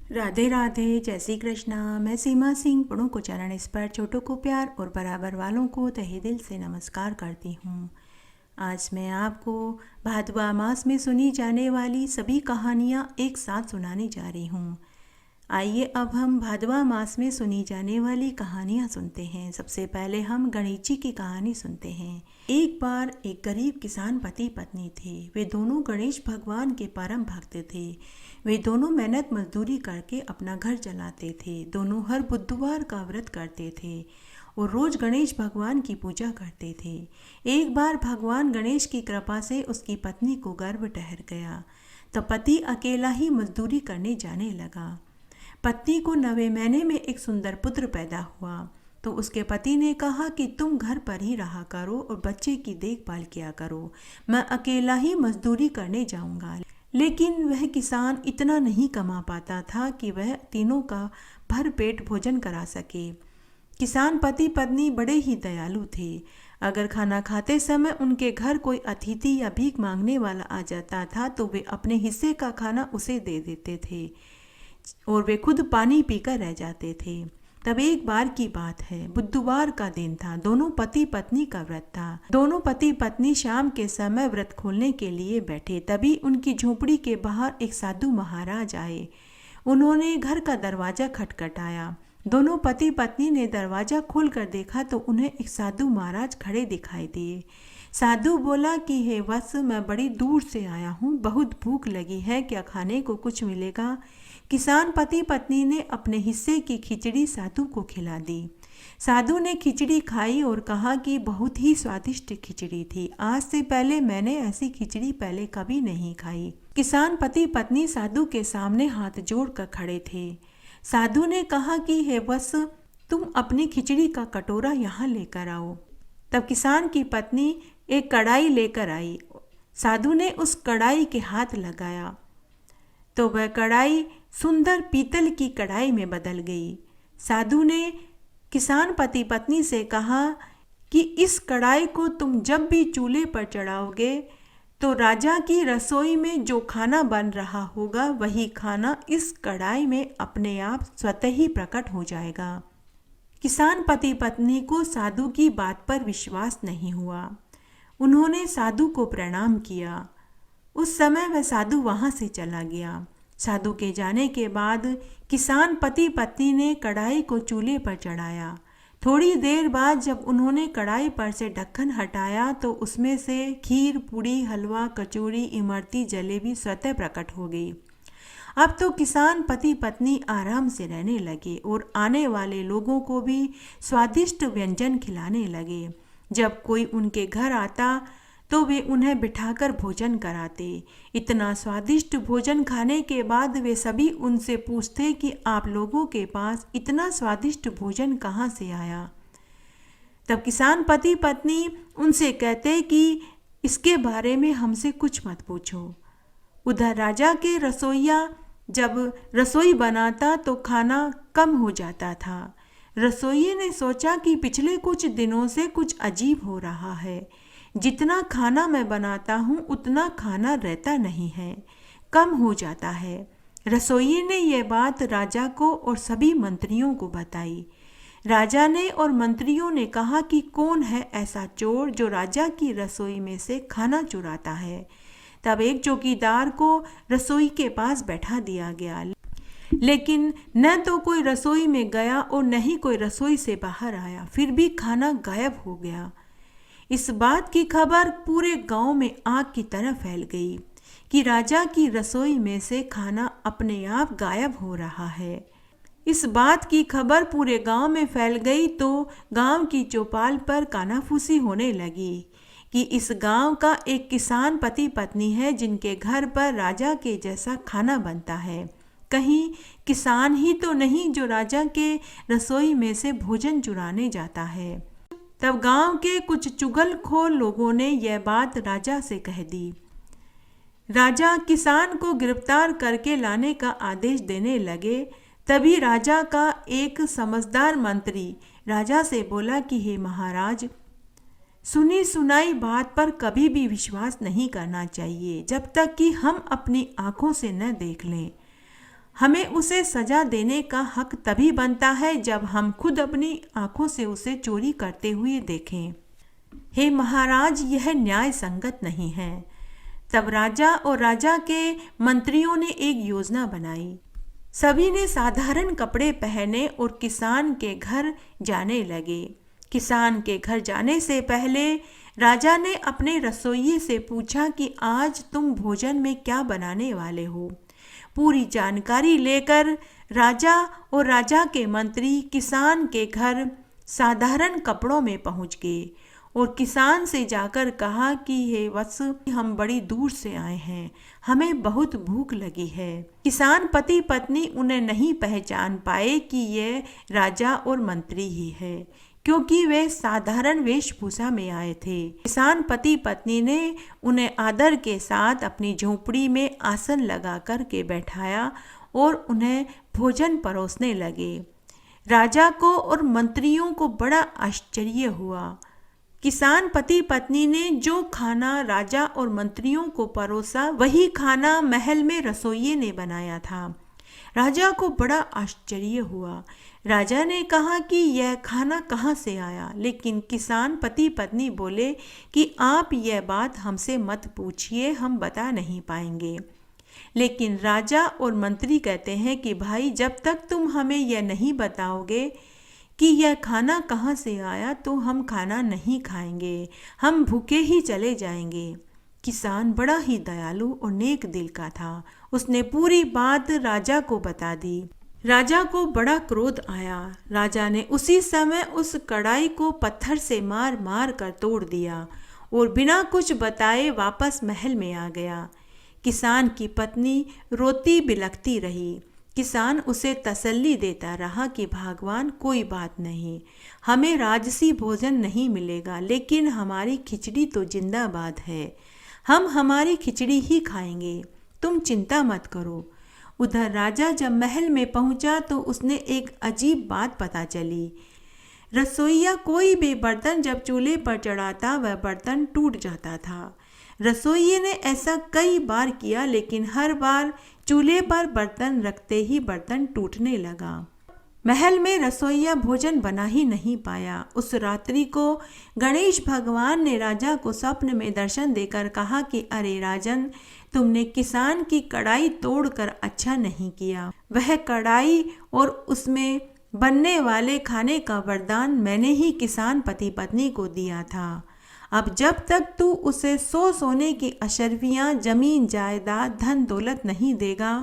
राधे राधे, जय श्री कृष्णा। मैं सीमा सिंह बड़ों को चरण स्पर्श, छोटों को प्यार और बराबर वालों को तहे दिल से नमस्कार करती हूँ। आज मैं आपको भादवा मास में सुनी जाने वाली सभी कहानियाँ एक साथ सुनाने जा रही हूँ। आइए अब हम भादवा मास में सुनी जाने वाली कहानियाँ सुनते हैं। सबसे पहले हम गणेश जी की कहानी सुनते हैं। एक बार एक गरीब किसान पति पत्नी थे। वे दोनों गणेश भगवान के परम भक्त थे। वे दोनों मेहनत मजदूरी करके अपना घर चलाते थे। दोनों हर बुधवार का व्रत करते थे और रोज गणेश भगवान की पूजा करते थे। एक बार भगवान गणेश की कृपा से उसकी पत्नी को गर्भ ठहर गया, तो पति अकेला ही मजदूरी करने जाने लगा। पत्नी को 9वें महीने में एक सुंदर पुत्र पैदा हुआ, तो उसके पति ने कहा कि तुम घर पर ही रहा करो और बच्चे की देखभाल किया करो, मैं अकेला ही मजदूरी करने जाऊंगा। लेकिन वह किसान इतना नहीं कमा पाता था कि वह तीनों का भर पेट भोजन करा सके। किसान पति पत्नी बड़े ही दयालु थे। अगर खाना खाते समय उनके घर कोई अतिथि या भीख मांगने वाला आ जाता था तो वे अपने हिस्से का खाना उसे दे देते थे और वे खुद पानी पीकर रह जाते थे। तब एक बार की बात है, बुधवार का दिन था। दोनों पति पत्नी का व्रत था। दोनों पति पत्नी शाम के समय व्रत खोलने के लिए बैठे। तभी उनकी झोपड़ी के बाहर एक साधु महाराज आए। उन्होंने घर का दरवाजा खटखटाया। दोनों पति पत्नी ने दरवाजा खोलकर देखा तो उन्हें एक साधु महाराज खड़े दिखाई दिए। साधु बोला कि हे वत्स, मैं बड़ी दूर से आया हूँ, बहुत भूख लगी है, क्या खाने को कुछ मिलेगा? किसान पति पत्नी ने अपने हिस्से की खिचड़ी साधु को खिला दी। साधु ने खिचड़ी खाई और कहा कि बहुत ही स्वादिष्ट खिचड़ी थी, आज से पहले मैंने ऐसी खिचड़ी पहले कभी नहीं खाई। किसान पति पत्नी साधु के सामने हाथ जोड़कर खड़े थे। साधु ने कहा कि हे वत्स, तुम अपनी खिचड़ी का कटोरा यहाँ लेकर आओ। तब किसान की पत्नी एक कढ़ाई लेकर आई। साधु ने उस कढ़ाई के हाथ लगाया तो वह कढ़ाई सुंदर पीतल की कढ़ाई में बदल गई। साधु ने किसान पति पत्नी से कहा कि इस कढ़ाई को तुम जब भी चूल्हे पर चढ़ाओगे तो राजा की रसोई में जो खाना बन रहा होगा वही खाना इस कढ़ाई में अपने आप स्वतः ही प्रकट हो जाएगा। किसान पति पत्नी को साधु की बात पर विश्वास नहीं हुआ। उन्होंने साधु को प्रणाम किया। उस समय वह साधु वहां से चला गया। साधु के जाने के बाद किसान पति पत्नी ने कढ़ाई को चूल्हे पर चढ़ाया। थोड़ी देर बाद जब उन्होंने कढ़ाई पर से ढक्कन हटाया तो उसमें से खीर, पूड़ी, हलवा, कचौड़ी, इमरती, जलेबी स्वतः प्रकट हो गई। अब तो किसान पति पत्नी आराम से रहने लगे और आने वाले लोगों को भी स्वादिष्ट व्यंजन खिलाने लगे। जब कोई उनके घर आता तो वे उन्हें बिठाकर भोजन कराते। इतना स्वादिष्ट भोजन खाने के बाद वे सभी उनसे पूछते कि आप लोगों के पास इतना स्वादिष्ट भोजन कहाँ से आया? तब किसान पति पत्नी उनसे कहते कि इसके बारे में हमसे कुछ मत पूछो। उधर राजा के रसोइया जब रसोई बनाता तो खाना कम हो जाता था। रसोइये ने सोचा कि पिछले कुछ दिनों से कुछ अजीब हो रहा है। जितना खाना मैं बनाता हूँ उतना खाना रहता नहीं है, कम हो जाता है। रसोइये ने यह बात राजा को और सभी मंत्रियों को बताई। राजा ने और मंत्रियों ने कहा कि कौन है ऐसा चोर जो राजा की रसोई में से खाना चुराता है। तब एक चौकीदार को रसोई के पास बैठा दिया गया, लेकिन न तो कोई रसोई में गया और न ही कोई रसोई से बाहर आया। फिर भी खाना गायब हो गया। इस बात की खबर पूरे गांव में आग की तरह फैल गई कि राजा की रसोई में से खाना अपने आप गायब हो रहा है। इस बात की खबर पूरे गांव में फैल गई तो गांव की चौपाल पर कानाफूसी होने लगी कि इस गांव का एक किसान पति पत्नी है जिनके घर पर राजा के जैसा खाना बनता है। कहीं किसान ही तो नहीं जो राजा के रसोई में से भोजन चुराने जाता है। तब गांव के कुछ चुगलखोर लोगों ने यह बात राजा से कह दी। राजा किसान को गिरफ्तार करके लाने का आदेश देने लगे। तभी राजा का एक समझदार मंत्री राजा से बोला कि हे महाराज, सुनी सुनाई बात पर कभी भी विश्वास नहीं करना चाहिए जब तक कि हम अपनी आंखों से न देख लें। हमें उसे सजा देने का हक तभी बनता है जब हम खुद अपनी आंखों से उसे चोरी करते हुए देखें। हे महाराज, यह न्याय संगत नहीं है। तब राजा और राजा के मंत्रियों ने एक योजना बनाई। सभी ने साधारण कपड़े पहने और किसान के घर जाने लगे। किसान के घर जाने से पहले राजा ने अपने रसोइये से पूछा कि आज तुम भोजन में क्या बनाने वाले हो। पूरी जानकारी लेकर राजा और राजा के मंत्री किसान के घर साधारण कपड़ों में पहुंच गए और किसान से जाकर कहा कि हे वत्स, हम बड़ी दूर से आए हैं, हमें बहुत भूख लगी है। किसान पति पत्नी उन्हें नहीं पहचान पाए कि ये राजा और मंत्री ही है, क्योंकि वे साधारण वेशभूषा में आए थे। किसान पति पत्नी ने उन्हें आदर के साथ अपनी झोपड़ी में आसन लगा कर के बैठाया और उन्हें भोजन परोसने लगे। राजा को और मंत्रियों को बड़ा आश्चर्य हुआ। किसान पति पत्नी ने जो खाना राजा और मंत्रियों को परोसा, वही खाना महल में रसोइये ने बनाया था। राजा को बड़ा आश्चर्य हुआ। राजा ने कहा कि यह खाना कहाँ से आया, लेकिन किसान पति पत्नी बोले कि आप यह बात हमसे मत पूछिए, हम बता नहीं पाएंगे। लेकिन राजा और मंत्री कहते हैं कि भाई, जब तक तुम हमें यह नहीं बताओगे कि यह खाना कहाँ से आया तो हम खाना नहीं खाएंगे, हम भूखे ही चले जाएंगे। किसान बड़ा ही दयालु और नेक दिल का था। उसने पूरी बात राजा को बता दी। राजा को बड़ा क्रोध आया। राजा ने उसी समय उस कढ़ाई को पत्थर से मार मार कर तोड़ दिया और बिना कुछ बताए वापस महल में आ गया। किसान की पत्नी रोती बिलखती रही। किसान उसे तसल्ली देता रहा कि भगवान, कोई बात नहीं, हमें राजसी भोजन नहीं मिलेगा, लेकिन हमारी खिचड़ी तो जिंदाबाद है, हम हमारी खिचड़ी ही खाएंगे, तुम चिंता मत करो। उधर राजा जब महल में पहुंचा तो उसने एक अजीब बात पता चली। रसोइया कोई भी बर्तन जब चूल्हे पर चढ़ाता वह बर्तन टूट जाता था। रसोइये ने ऐसा कई बार किया, लेकिन हर बार चूल्हे पर बर्तन रखते ही बर्तन टूटने लगा। महल में रसोइया भोजन बना ही नहीं पाया। उस रात्रि को गणेश भगवान ने राजा को स्वप्न में दर्शन देकर कहा कि अरे राजन, तुमने किसान की कढ़ाई तोड़कर अच्छा नहीं किया। वह कढ़ाई और उसमें बनने वाले खाने का वरदान मैंने ही किसान पति पत्नी को दिया था। अब जब तक तू उसे 100 सोने की अशर्फियाँ, जमीन जायदाद, धन दौलत नहीं देगा,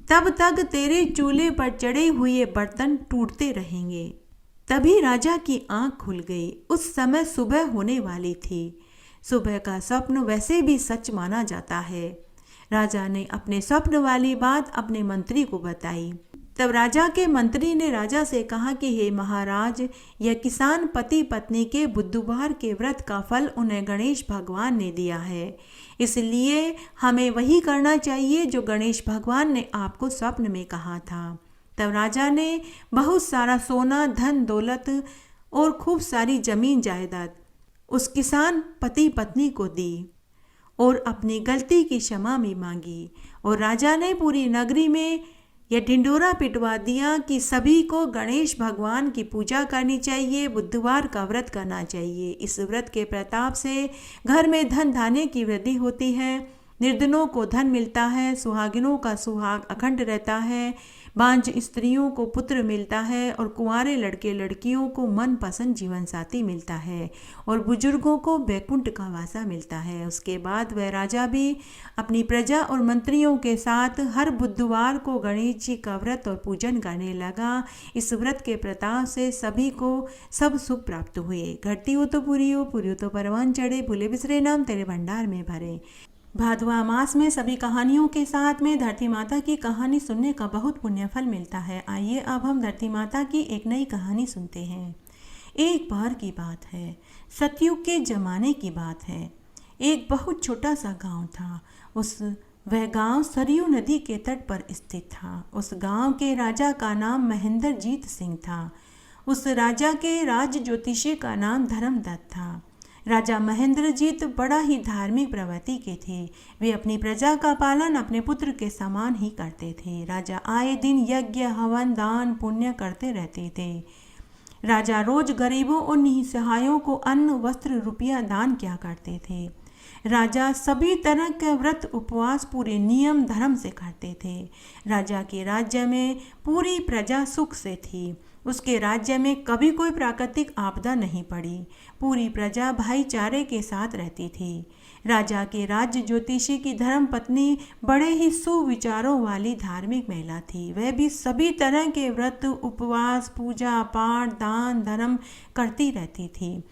तब तक तेरे चूल्हे पर चढ़े हुए बर्तन टूटते रहेंगे। तभी राजा की आंख खुल गई। उस समय सुबह होने वाली थी। सुबह का स्वप्न वैसे भी सच माना जाता है। राजा ने अपने स्वप्न वाली बात अपने मंत्री को बताई। तब राजा के मंत्री ने राजा से कहा कि हे महाराज, यह किसान पति पत्नी के बुधवार के व्रत का फल उन्हें गणेश भगवान ने दिया है, इसलिए हमें वही करना चाहिए जो गणेश भगवान ने आपको स्वप्न में कहा था। तब राजा ने बहुत सारा सोना, धन दौलत और खूब सारी जमीन जायदाद उस किसान पति पत्नी को दी और अपनी गलती की क्षमा भी मांगी। और राजा ने पूरी नगरी में यह ढिंडोरा पिटवा दिया कि सभी को गणेश भगवान की पूजा करनी चाहिए, बुधवार का व्रत करना चाहिए। इस व्रत के प्रताप से घर में धन धान्य की वृद्धि होती है, निर्धनों को धन मिलता है, सुहागिनों का सुहाग अखंड रहता है, बांझ स्त्रियों को पुत्र मिलता है और कुंवारे लड़के लड़कियों को मनपसंद जीवन साथी मिलता है और बुजुर्गों को वैकुंठ का वासा मिलता है। उसके बाद वह राजा भी अपनी प्रजा और मंत्रियों के साथ हर बुधवार को गणेश जी का व्रत और पूजन करने लगा। इस व्रत के प्रताप से सभी को सब सुख प्राप्त हुए। घटती हो तो पूरी हो तो परवान चढ़े, भूले बिसरे नाम तेरे भंडार में भरे। भादवा मास में सभी कहानियों के साथ में धरती माता की कहानी सुनने का बहुत पुण्य फल मिलता है। आइए अब हम धरती माता की एक नई कहानी सुनते हैं। एक बार की बात है, सतयुग के जमाने की बात है। एक बहुत छोटा सा गांव था। वह गांव सरयू नदी के तट पर स्थित था। उस गांव के राजा का नाम महेंद्रजीत सिंह था। उस राजा के राज ज्योतिषी का नाम धर्मदत्त था। राजा महेंद्रजीत बड़ा ही धार्मिक प्रवृत्ति के थे। वे अपनी प्रजा का पालन अपने पुत्र के समान ही करते थे। राजा आए दिन यज्ञ हवन दान पुण्य करते रहते थे। राजा रोज गरीबों और निसहायों को अन्न वस्त्र रुपया दान किया करते थे। राजा सभी तरह के व्रत उपवास पूरे नियम धर्म से करते थे। राजा के राज्य में पूरी प्रजा सुख से थी। उसके राज्य में कभी कोई प्राकृतिक आपदा नहीं पड़ी। पूरी प्रजा भाईचारे के साथ रहती थी। राजा के राज्य ज्योतिषी की धर्म पत्नी बड़े ही सुविचारों वाली धार्मिक महिला थी। वह भी सभी तरह के व्रत उपवास पूजा पाठ दान धर्म करती रहती थी।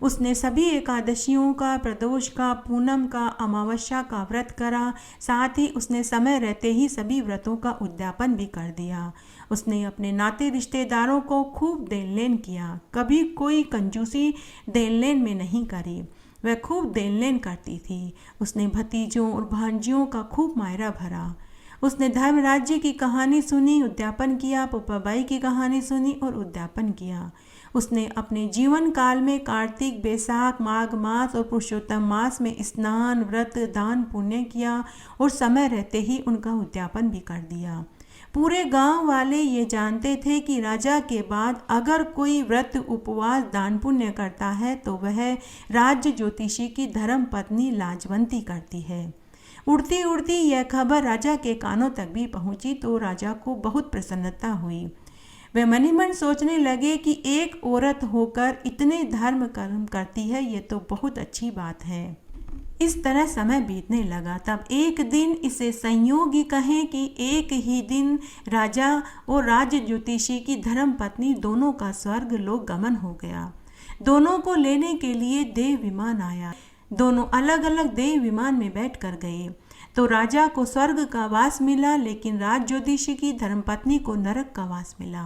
उसने सभी एकादशियों का प्रदोष का पूनम का अमावस्या का व्रत करा। साथ ही उसने समय रहते ही सभी व्रतों का उद्यापन भी कर दिया। उसने अपने नाते रिश्तेदारों को खूब देन लेन किया। कभी कोई कंजूसी देन लेन में नहीं करी। वह खूब देन लेन करती थी। उसने भतीजों और भांजियों का खूब मायरा भरा। उसने धर्म राज्य की कहानी सुनी उद्यापन किया। पुप्पाबाई की कहानी सुनी और उद्यापन किया। उसने अपने जीवन काल में कार्तिक बैसाख माघ मास और पुरुषोत्तम मास में स्नान व्रत दान पुण्य किया और समय रहते ही उनका उद्यापन भी कर दिया। पूरे गांव वाले ये जानते थे कि राजा के बाद अगर कोई व्रत उपवास दान पुण्य करता है तो वह राज्य ज्योतिषी की धर्म पत्नी लाजवंती करती है। उड़ती उड़ती यह खबर राजा के कानों तक भी पहुंची तो राजा को बहुत प्रसन्नता हुई। वे मन ही मन सोचने लगे कि एक औरत होकर इतने धर्म कर्म करती है, ये तो बहुत अच्छी बात है। इस तरह समय बीतने लगा। तब एक दिन, इसे संयोग ही कहें कि एक ही दिन, राजा और राज्य ज्योतिषी की धर्म पत्नी दोनों का स्वर्ग लोक गमन हो गया। दोनों को लेने के लिए देव विमान आया। दोनों अलग अलग देव विमान में बैठ कर गए तो राजा को स्वर्ग का वास मिला, लेकिन राज ज्योतिषी की धर्मपत्नी को नरक का वास मिला।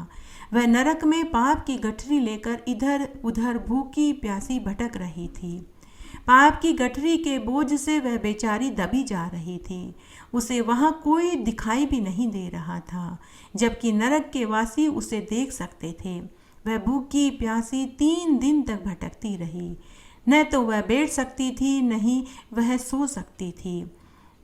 वह नरक में पाप की गठरी लेकर इधर उधर भूखी प्यासी भटक रही थी। पाप की गठरी के बोझ से वह बेचारी दबी जा रही थी। उसे वहाँ कोई दिखाई भी नहीं दे रहा था, जबकि नरक के वासी उसे देख सकते थे। वह भूखी प्यासी 3 दिन तक भटकती रही। न तो वह बैठ सकती थी, नहीं वह सो सकती थी,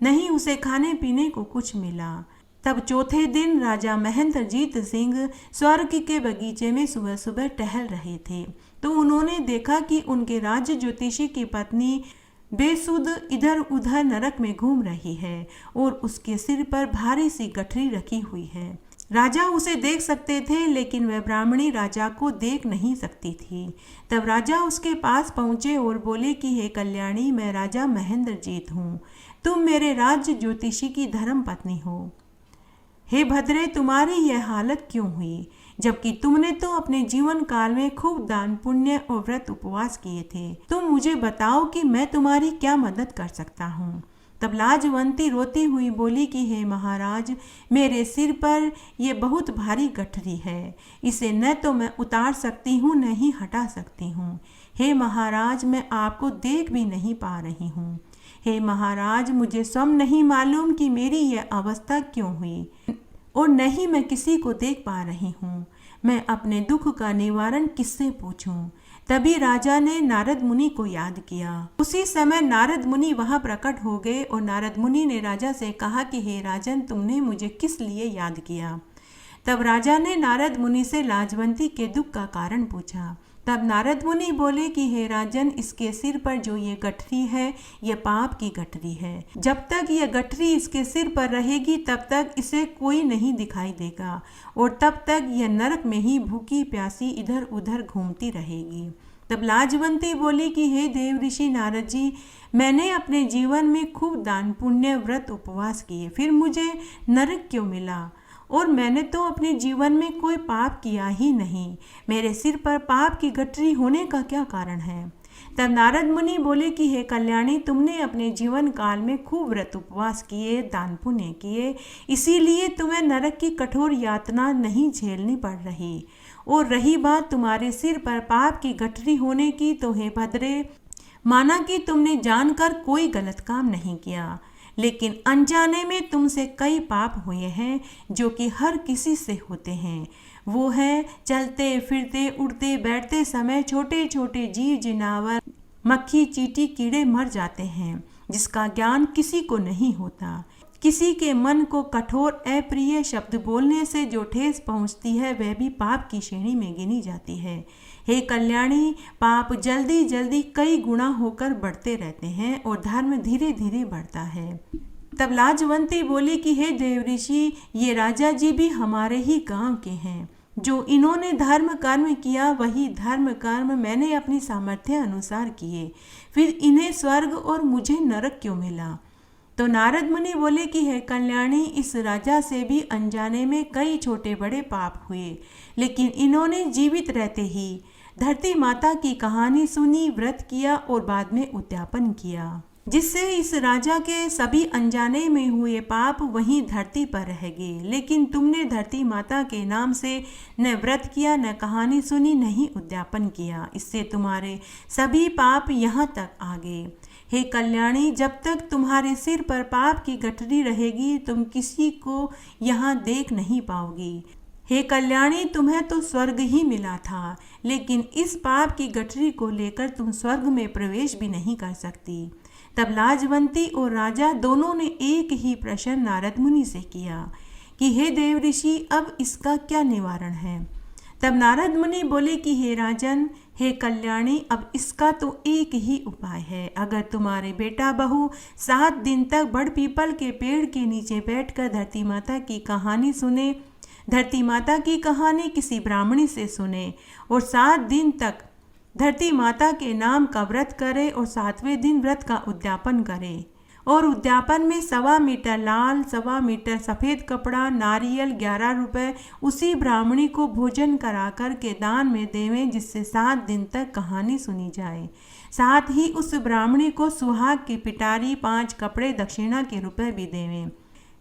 नहीं उसे खाने पीने को कुछ मिला। तब चौथे दिन राजा महेंद्रजीत सिंह स्वर्ग के बगीचे में सुबह सुबह टहल रहे थे तो उन्होंने देखा कि उनके राज्य ज्योतिषी की पत्नी बेसुध इधर उधर नरक में घूम रही है और उसके सिर पर भारी सी गठरी रखी हुई है। राजा उसे देख सकते थे, लेकिन वह ब्राह्मणी राजा को देख नहीं सकती थी। तब राजा उसके पास पहुँचे और बोले कि हे कल्याणी, मैं राजा महेंद्रजीत हूँ। तुम मेरे राज्य ज्योतिषी की धर्म पत्नी हो। हे भद्रे, तुम्हारी यह हालत क्यों हुई, जबकि तुमने तो अपने जीवन काल में खूब दान पुण्य और व्रत उपवास किए थे। तुम मुझे बताओ कि मैं तुम्हारी क्या मदद कर सकता हूँ। तब लाजवंती रोती हुई बोली कि हे महाराज, मेरे सिर पर ये बहुत भारी गठरी है। इसे न तो मैं उतार सकती हूँ न ही हटा सकती हूँ। हे महाराज, मैं आपको देख भी नहीं पा रही हूँ। हे महाराज, मुझे स्वयं नहीं मालूम कि मेरी यह अवस्था क्यों हुई और न ही मैं किसी को देख पा रही हूँ। मैं अपने दुख का निवारण किससे पूछूं? तभी राजा ने नारद मुनि को याद किया। उसी समय नारद मुनि वहां प्रकट हो गए और नारद मुनि ने राजा से कहा कि हे राजन, तुमने मुझे किस लिए याद किया? तब राजा ने नारद मुनि से लाजवंती के दुख का कारण पूछा। तब नारद मुनि बोले कि हे राजन, इसके सिर पर जो ये गठरी है, ये पाप की गठरी है। जब तक ये गठरी इसके सिर पर रहेगी तब तक इसे कोई नहीं दिखाई देगा और तब तक यह नरक में ही भूखी प्यासी इधर उधर घूमती रहेगी। तब लाजवंती बोली कि हे देव ऋषि नारद जी, मैंने अपने जीवन में खूब दान पुण्य व्रत उपवास किए, फिर मुझे नरक क्यों मिला? और मैंने तो अपने जीवन में कोई पाप किया ही नहीं। मेरे सिर पर पाप की गठरी होने का क्या कारण है? तब नारद मुनि बोले कि हे कल्याणी, तुमने अपने जीवन काल में खूब व्रत उपवास किए, दान पुण्य किए, इसीलिए तुम्हें नरक की कठोर यातना नहीं झेलनी पड़ रही। और रही बात तुम्हारे सिर पर पाप की गठरी होने की, तो हे भद्रे, माना कि तुमने जानकर कोई गलत काम नहीं किया, लेकिन अनजाने में तुमसे कई पाप हुए हैं जो कि हर किसी से होते हैं। वो है चलते फिरते उठते बैठते समय छोटे छोटे जीव जिनावर मक्खी चींटी कीड़े मर जाते हैं, जिसका ज्ञान किसी को नहीं होता। किसी के मन को कठोर अप्रिय शब्द बोलने से जो ठेस पहुंचती है वह भी पाप की श्रेणी में गिनी जाती है। हे कल्याणी, पाप जल्दी जल्दी कई गुना होकर बढ़ते रहते हैं और धर्म धीरे धीरे बढ़ता है। तब लाजवंती बोली कि हे देवऋषि, ये राजा जी भी हमारे ही गांव के हैं। जो इन्होंने धर्म कर्म किया वही धर्म कर्म मैंने अपनी सामर्थ्य अनुसार किए, फिर इन्हें स्वर्ग और मुझे नरक क्यों मिला? तो नारद मुनि बोले कि हे कल्याणी, इस राजा से भी अनजाने में कई छोटे बड़े पाप हुए, लेकिन इन्होंने जीवित रहते ही धरती माता की कहानी सुनी, व्रत किया और बाद में उद्यापन किया, जिससे इस राजा के सभी अनजाने में हुए पाप वहीं धरती पर रह गए। लेकिन तुमने धरती माता के नाम से न व्रत किया, न कहानी सुनी, न ही उद्यापन किया, इससे तुम्हारे सभी पाप यहाँ तक आ गए। हे कल्याणी, जब तक तुम्हारे सिर पर पाप की गठरी रहेगी तुम किसी को यहाँ देख नहीं पाओगी। हे कल्याणी, तुम्हें तो स्वर्ग ही मिला था, लेकिन इस पाप की गठरी को लेकर तुम स्वर्ग में प्रवेश भी नहीं कर सकती। तब लाजवंती और राजा दोनों ने एक ही प्रश्न नारद मुनि से किया कि हे देवऋषि, अब इसका क्या निवारण है? तब नारद मुनि बोले कि हे राजन, हे कल्याणी, अब इसका तो एक ही उपाय है। अगर तुम्हारे बेटा बहू 7 दिन तक बड़ पीपल के पेड़ के नीचे बैठकर धरती माता की कहानी सुने, धरती माता की कहानी किसी ब्राह्मणी से सुने और 7 दिन तक धरती माता के नाम का व्रत करे और 7वें दिन व्रत का उद्यापन करे और उद्यापन में 1.25 मीटर लाल, 1.25 मीटर सफ़ेद कपड़ा, नारियल 11 रुपये उसी ब्राह्मणी को भोजन करा कर के दान में देवें, जिससे 7 दिन तक कहानी सुनी जाए। साथ ही उस ब्राह्मणी को सुहाग की पिटारी 5 कपड़े दक्षिणा के रुपए भी देवें।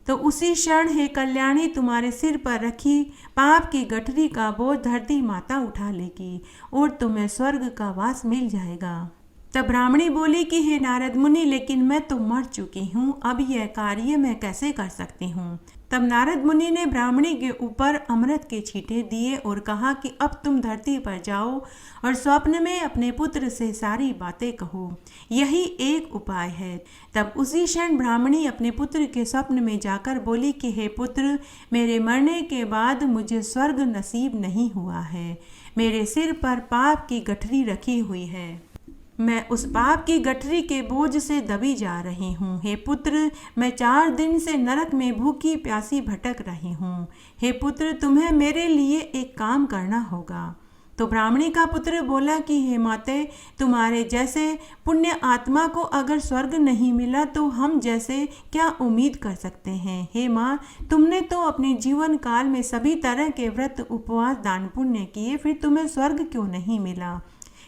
तो उसी क्षण हे कल्याणी, तुम्हारे सिर पर रखी पाप की गठरी का बोझ धरती माता उठा लेगी और तुम्हें स्वर्ग का वास मिल जाएगा। तब ब्राह्मणी बोली कि हे नारद मुनि, लेकिन मैं तो मर चुकी हूँ, अब यह कार्य मैं कैसे कर सकती हूँ? तब नारद मुनि ने ब्राह्मणी के ऊपर अमृत के छींटे दिए और कहा कि अब तुम धरती पर जाओ और स्वप्न में अपने पुत्र से सारी बातें कहो, यही एक उपाय है। तब उसी क्षण ब्राह्मणी अपने पुत्र के स्वप्न में जाकर बोली कि हे पुत्र, मेरे मरने के बाद मुझे स्वर्ग नसीब नहीं हुआ है, मेरे सिर पर पाप की गठरी रखी हुई है, मैं उस पाप की गठरी के बोझ से दबी जा रही हूँ। हे पुत्र, मैं 4 दिन से नरक में भूखी प्यासी भटक रही हूँ। हे पुत्र, तुम्हें मेरे लिए एक काम करना होगा। तो ब्राह्मणी का पुत्र बोला कि हे माते, तुम्हारे जैसे पुण्य आत्मा को अगर स्वर्ग नहीं मिला तो हम जैसे क्या उम्मीद कर सकते हैं। हे माँ, तुमने तो अपने जीवन काल में सभी तरह के व्रत, उपवास, दान पुण्य किए, फिर तुम्हें स्वर्ग क्यों नहीं मिला?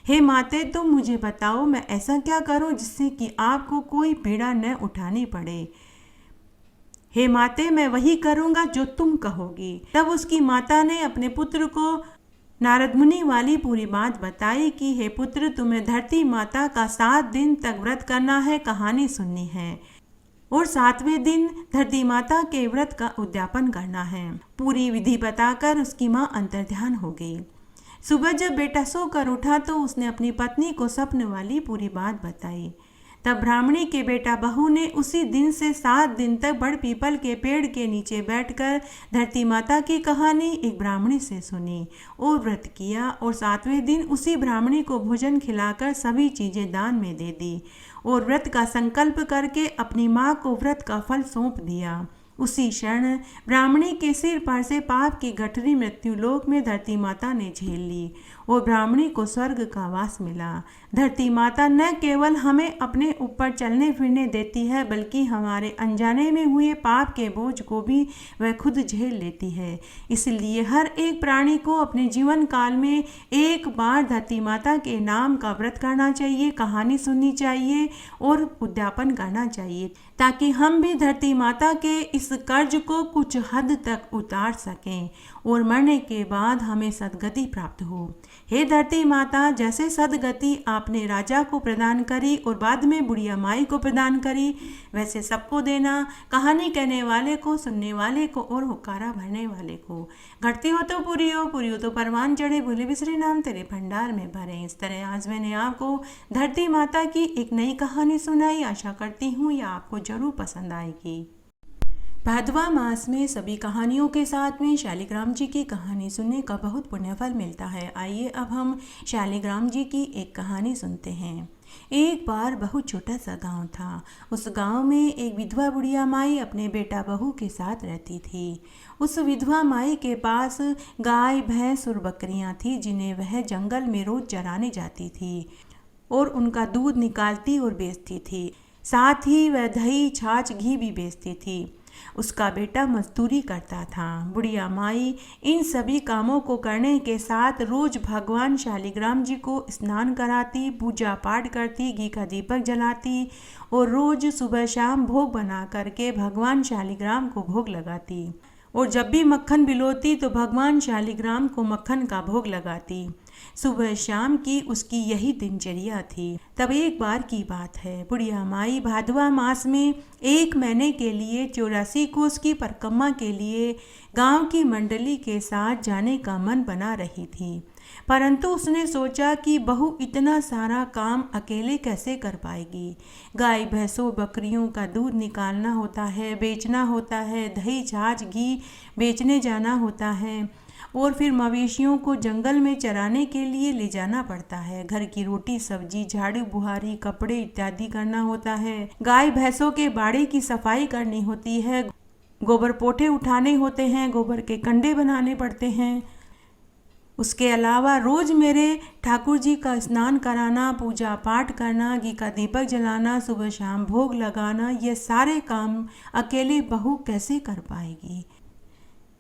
हे माते, तुम मुझे बताओ, मैं ऐसा क्या करूं जिससे कि आपको कोई पीड़ा न उठानी पड़े? हे माते, मैं वही करूंगा जो तुम कहोगी। तब उसकी माता ने अपने पुत्र को नारद मुनि वाली पूरी बात बताई कि हे पुत्र, तुम्हें धरती माता का 7 दिन तक व्रत करना है, कहानी सुननी है और 7वें दिन धरती माता के व्रत का उद्यापन करना है। पूरी विधि बताकर उसकी माँ अंतर्ध्यान हो गई। सुबह जब बेटा सोकर उठा तो उसने अपनी पत्नी को स्वप्न वाली पूरी बात बताई। तब ब्राह्मणी के बेटा बहू ने उसी दिन से 7 दिन तक बड़ पीपल के पेड़ के नीचे बैठकर धरती माता की कहानी एक ब्राह्मणी से सुनी और व्रत किया और 7वें दिन उसी ब्राह्मणी को भोजन खिलाकर सभी चीज़ें दान में दे दी और व्रत का संकल्प करके अपनी माँ को व्रत का फल सौंप दिया। उसी क्षण ब्राह्मणी के सिर पर से पाप की गठरी मृत्युलोक में धरती माता ने झेल ली और ब्राह्मणी को स्वर्ग का वास मिला। धरती माता न केवल हमें अपने ऊपर चलने फिरने देती है, बल्कि हमारे अनजाने में हुए पाप के बोझ को भी वह खुद झेल लेती है। इसलिए हर एक प्राणी को अपने जीवन काल में एक बार धरती माता के नाम का व्रत करना चाहिए, कहानी सुननी चाहिए और उद्यापन करना चाहिए, ताकि हम भी धरती माता के इस इस कर्ज को कुछ हद तक उतार सकें और मरने के बाद हमें सद्गति प्राप्त हो। हे धरती माता, जैसे सद्गति आपने राजा को प्रदान करी और बाद में बुढ़िया माई को प्रदान करी, वैसे सबको देना, कहानी कहने वाले को, सुनने वाले को और हुक्कारा भरने वाले को। घटती हो तो पूरी हो तो परवान चढ़े, भूले बिसरे नाम तेरे भंडार में भरे। इस तरह आज मैंने आपको धरती माता की एक नई कहानी सुनाई। आशा करती हूँ यह आपको जरूर पसंद आएगी। भादवा मास में सभी कहानियों के साथ में शालिग्राम जी की कहानी सुनने का बहुत पुण्यफल मिलता है। आइए अब हम शालिग्राम जी की एक कहानी सुनते हैं। एक बार बहुत छोटा सा गांव था। उस गांव में एक विधवा बुढ़िया माई अपने बेटा बहू के साथ रहती थी। उस विधवा माई के पास गाय, भैंस और बकरियां थी, जिन्हें वह जंगल में रोज चराने जाती थी और उनका दूध निकालती और बेचती थी। साथ ही वह दही, छाछ, घी भी बेचती थी। उसका बेटा मजदूरी करता था। बुढ़िया माई इन सभी कामों को करने के साथ रोज भगवान शालिग्राम जी को स्नान कराती, पूजा पाठ करती, घी का दीपक जलाती और रोज सुबह शाम भोग बना करके भगवान शालिग्राम को भोग लगाती। और जब भी मक्खन बिलोती तो भगवान शालिग्राम को मक्खन का भोग लगाती। सुबह शाम की उसकी यही दिनचर्या थी। तब एक बार की बात है, बुढ़िया माई भादवा मास में 1 महीने के लिए 84 कोस की परिक्रमा के लिए गांव की मंडली के साथ जाने का मन बना रही थी। परंतु उसने सोचा कि बहू इतना सारा काम अकेले कैसे कर पाएगी। गाय, भैंसों, बकरियों का दूध निकालना होता है, बेचना होता है, दही, छाछ, घी बेचने जाना होता है और फिर मवेशियों को जंगल में चराने के लिए ले जाना पड़ता है। घर की रोटी, सब्जी, झाड़ू, बुहारी, कपड़े इत्यादि करना होता है। गाय भैंसों के बाड़े की सफाई करनी होती है, गोबर पोठे उठाने होते हैं, गोबर के कंडे बनाने पड़ते हैं। उसके अलावा रोज मेरे ठाकुर जी का स्नान कराना, पूजा पाठ करना, घी का दीपक जलाना, सुबह शाम भोग लगाना, ये सारे काम अकेले बहू कैसे कर पाएगी।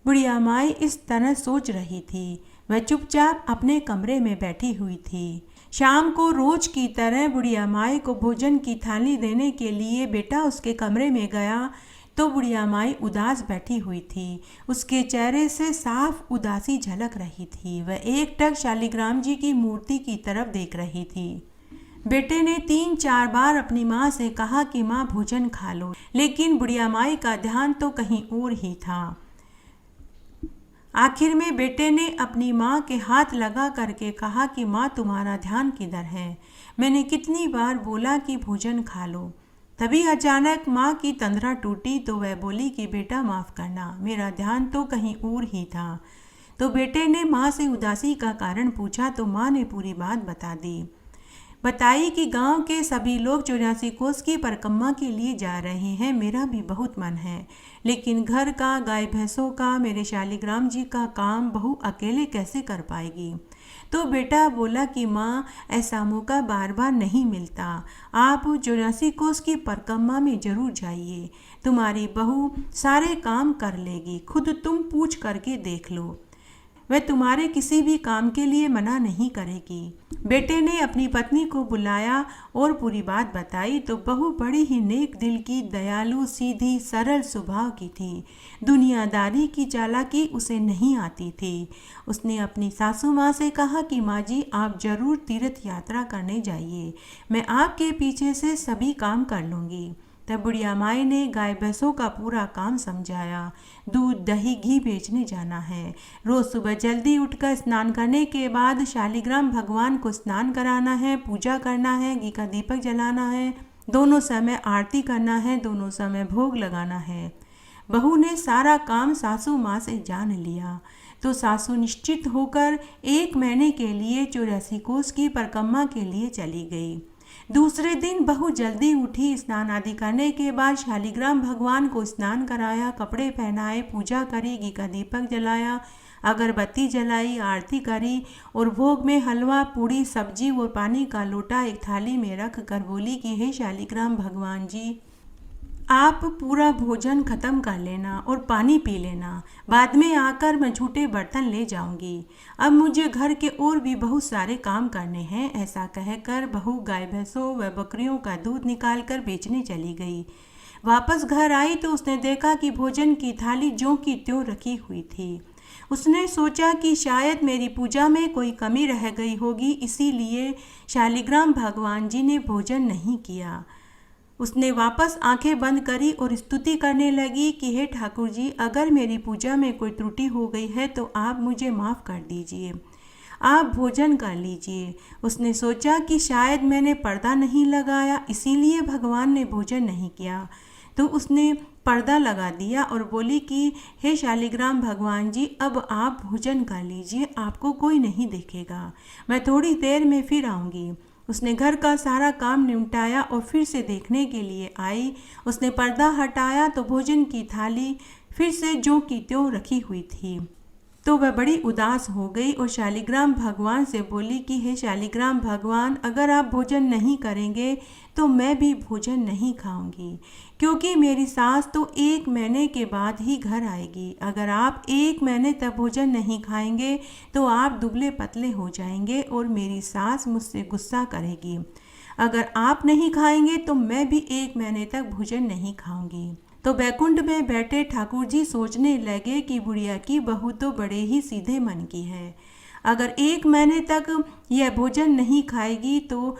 बुढ़िया माई इस तरह सोच रही थी। वह चुपचाप अपने कमरे में बैठी हुई थी। शाम को रोज की तरह बुढ़िया माई को भोजन की थाली देने के लिए बेटा उसके कमरे में गया तो बुढ़िया माई उदास बैठी हुई थी। उसके चेहरे से साफ उदासी झलक रही थी। वह एकटक शालिग्राम जी की मूर्ति की तरफ देख रही थी। बेटे ने 3-4 बार अपनी माँ से कहा कि माँ भोजन खा लो, लेकिन बुढ़िया माई का ध्यान तो कहीं और ही था। आखिर में बेटे ने अपनी माँ के हाथ लगा करके कहा कि माँ तुम्हारा ध्यान किधर है, मैंने कितनी बार बोला कि भोजन खा लो। तभी अचानक माँ की तंद्रा टूटी तो वह बोली कि बेटा माफ़ करना, मेरा ध्यान तो कहीं और ही था। तो बेटे ने माँ से उदासी का कारण पूछा तो माँ ने पूरी बात बताई कि गांव के सभी लोग 84 कोस की परिक्रमा के लिए जा रहे हैं। मेरा भी बहुत मन है, लेकिन घर का, गाय भैंसों का, मेरे शालिग्राम जी का काम बहू अकेले कैसे कर पाएगी। तो बेटा बोला कि माँ ऐसा मौका बार बार नहीं मिलता, आप 84 कोस की परिक्रमा में जरूर जाइए, तुम्हारी बहू सारे काम कर लेगी, खुद तुम पूछ करके देख लो, वह तुम्हारे किसी भी काम के लिए मना नहीं करेगी। बेटे ने अपनी पत्नी को बुलाया और पूरी बात बताई तो बहू बड़ी ही नेक दिल की, दयालु, सीधी, सरल स्वभाव की थी। दुनियादारी की चालाकी उसे नहीं आती थी। उसने अपनी सासू माँ से कहा कि माँ जी आप जरूर तीर्थ यात्रा करने जाइए, मैं आपके पीछे से सभी काम कर लूँगी। तब बुढ़िया माई ने गाय भैंसों का पूरा काम समझाया। दूध, दही, घी बेचने जाना है, रोज सुबह जल्दी उठकर स्नान करने के बाद शालिग्राम भगवान को स्नान कराना है, पूजा करना है, घी का दीपक जलाना है, दोनों समय आरती करना है, दोनों समय भोग लगाना है। बहू ने सारा काम सासू माँ से जान लिया तो सासू निश्चित होकर 1 महीने के लिए 84 कोस की परिक्रमा के लिए चली गई। दूसरे दिन बहू जल्दी उठी, स्नान आदि करने के बाद शालिग्राम भगवान को स्नान कराया, कपड़े पहनाए, पूजा करी, घी का दीपक जलाया, अगरबत्ती जलाई, आरती करी और भोग में हलवा, पूड़ी, सब्जी और पानी का लोटा एक थाली में रख कर बोली कि हे शालिग्राम भगवान जी, आप पूरा भोजन खत्म कर लेना और पानी पी लेना, बाद में आकर मैं झूठे बर्तन ले जाऊंगी। अब मुझे घर के और भी बहुत सारे काम करने हैं। ऐसा कहकर बहू गाय भैंसों व बकरियों का दूध निकालकर बेचने चली गई। वापस घर आई तो उसने देखा कि भोजन की थाली ज्यों की त्यों रखी हुई थी। उसने सोचा कि शायद मेरी पूजा में कोई कमी रह गई होगी, इसीलिए शालिग्राम भगवान जी ने भोजन नहीं किया। उसने वापस आंखें बंद करी और स्तुति करने लगी कि हे ठाकुर जी, अगर मेरी पूजा में कोई त्रुटि हो गई है तो आप मुझे माफ़ कर दीजिए, आप भोजन कर लीजिए। उसने सोचा कि शायद मैंने पर्दा नहीं लगाया, इसीलिए भगवान ने भोजन नहीं किया। तो उसने पर्दा लगा दिया और बोली कि हे शालिग्राम भगवान जी, अब आप भोजन कर लीजिए, आपको कोई नहीं देखेगा, मैं थोड़ी देर में फिर आऊँगी। उसने घर का सारा काम निपटाया और फिर से देखने के लिए आई। उसने पर्दा हटाया तो भोजन की थाली फिर से ज्यों की त्यों रखी हुई थी। तो वह बड़ी उदास हो गई और शालिग्राम भगवान से बोली कि हे शालिग्राम भगवान, अगर आप भोजन नहीं करेंगे तो मैं भी भोजन नहीं खाऊंगी, क्योंकि मेरी सास तो 1 महीने के बाद ही घर आएगी। अगर आप 1 महीने तक भोजन नहीं खाएंगे तो आप दुबले पतले हो जाएंगे और मेरी सास मुझसे गुस्सा करेगी। अगर आप नहीं खाएंगे तो मैं भी 1 महीने तक भोजन नहीं खाऊंगी। तो बैकुंठ में बैठे ठाकुर जी सोचने लगे कि बुढ़िया की बहू तो बड़े ही सीधे मन की है। अगर 1 महीने तक यह भोजन नहीं खाएगी तो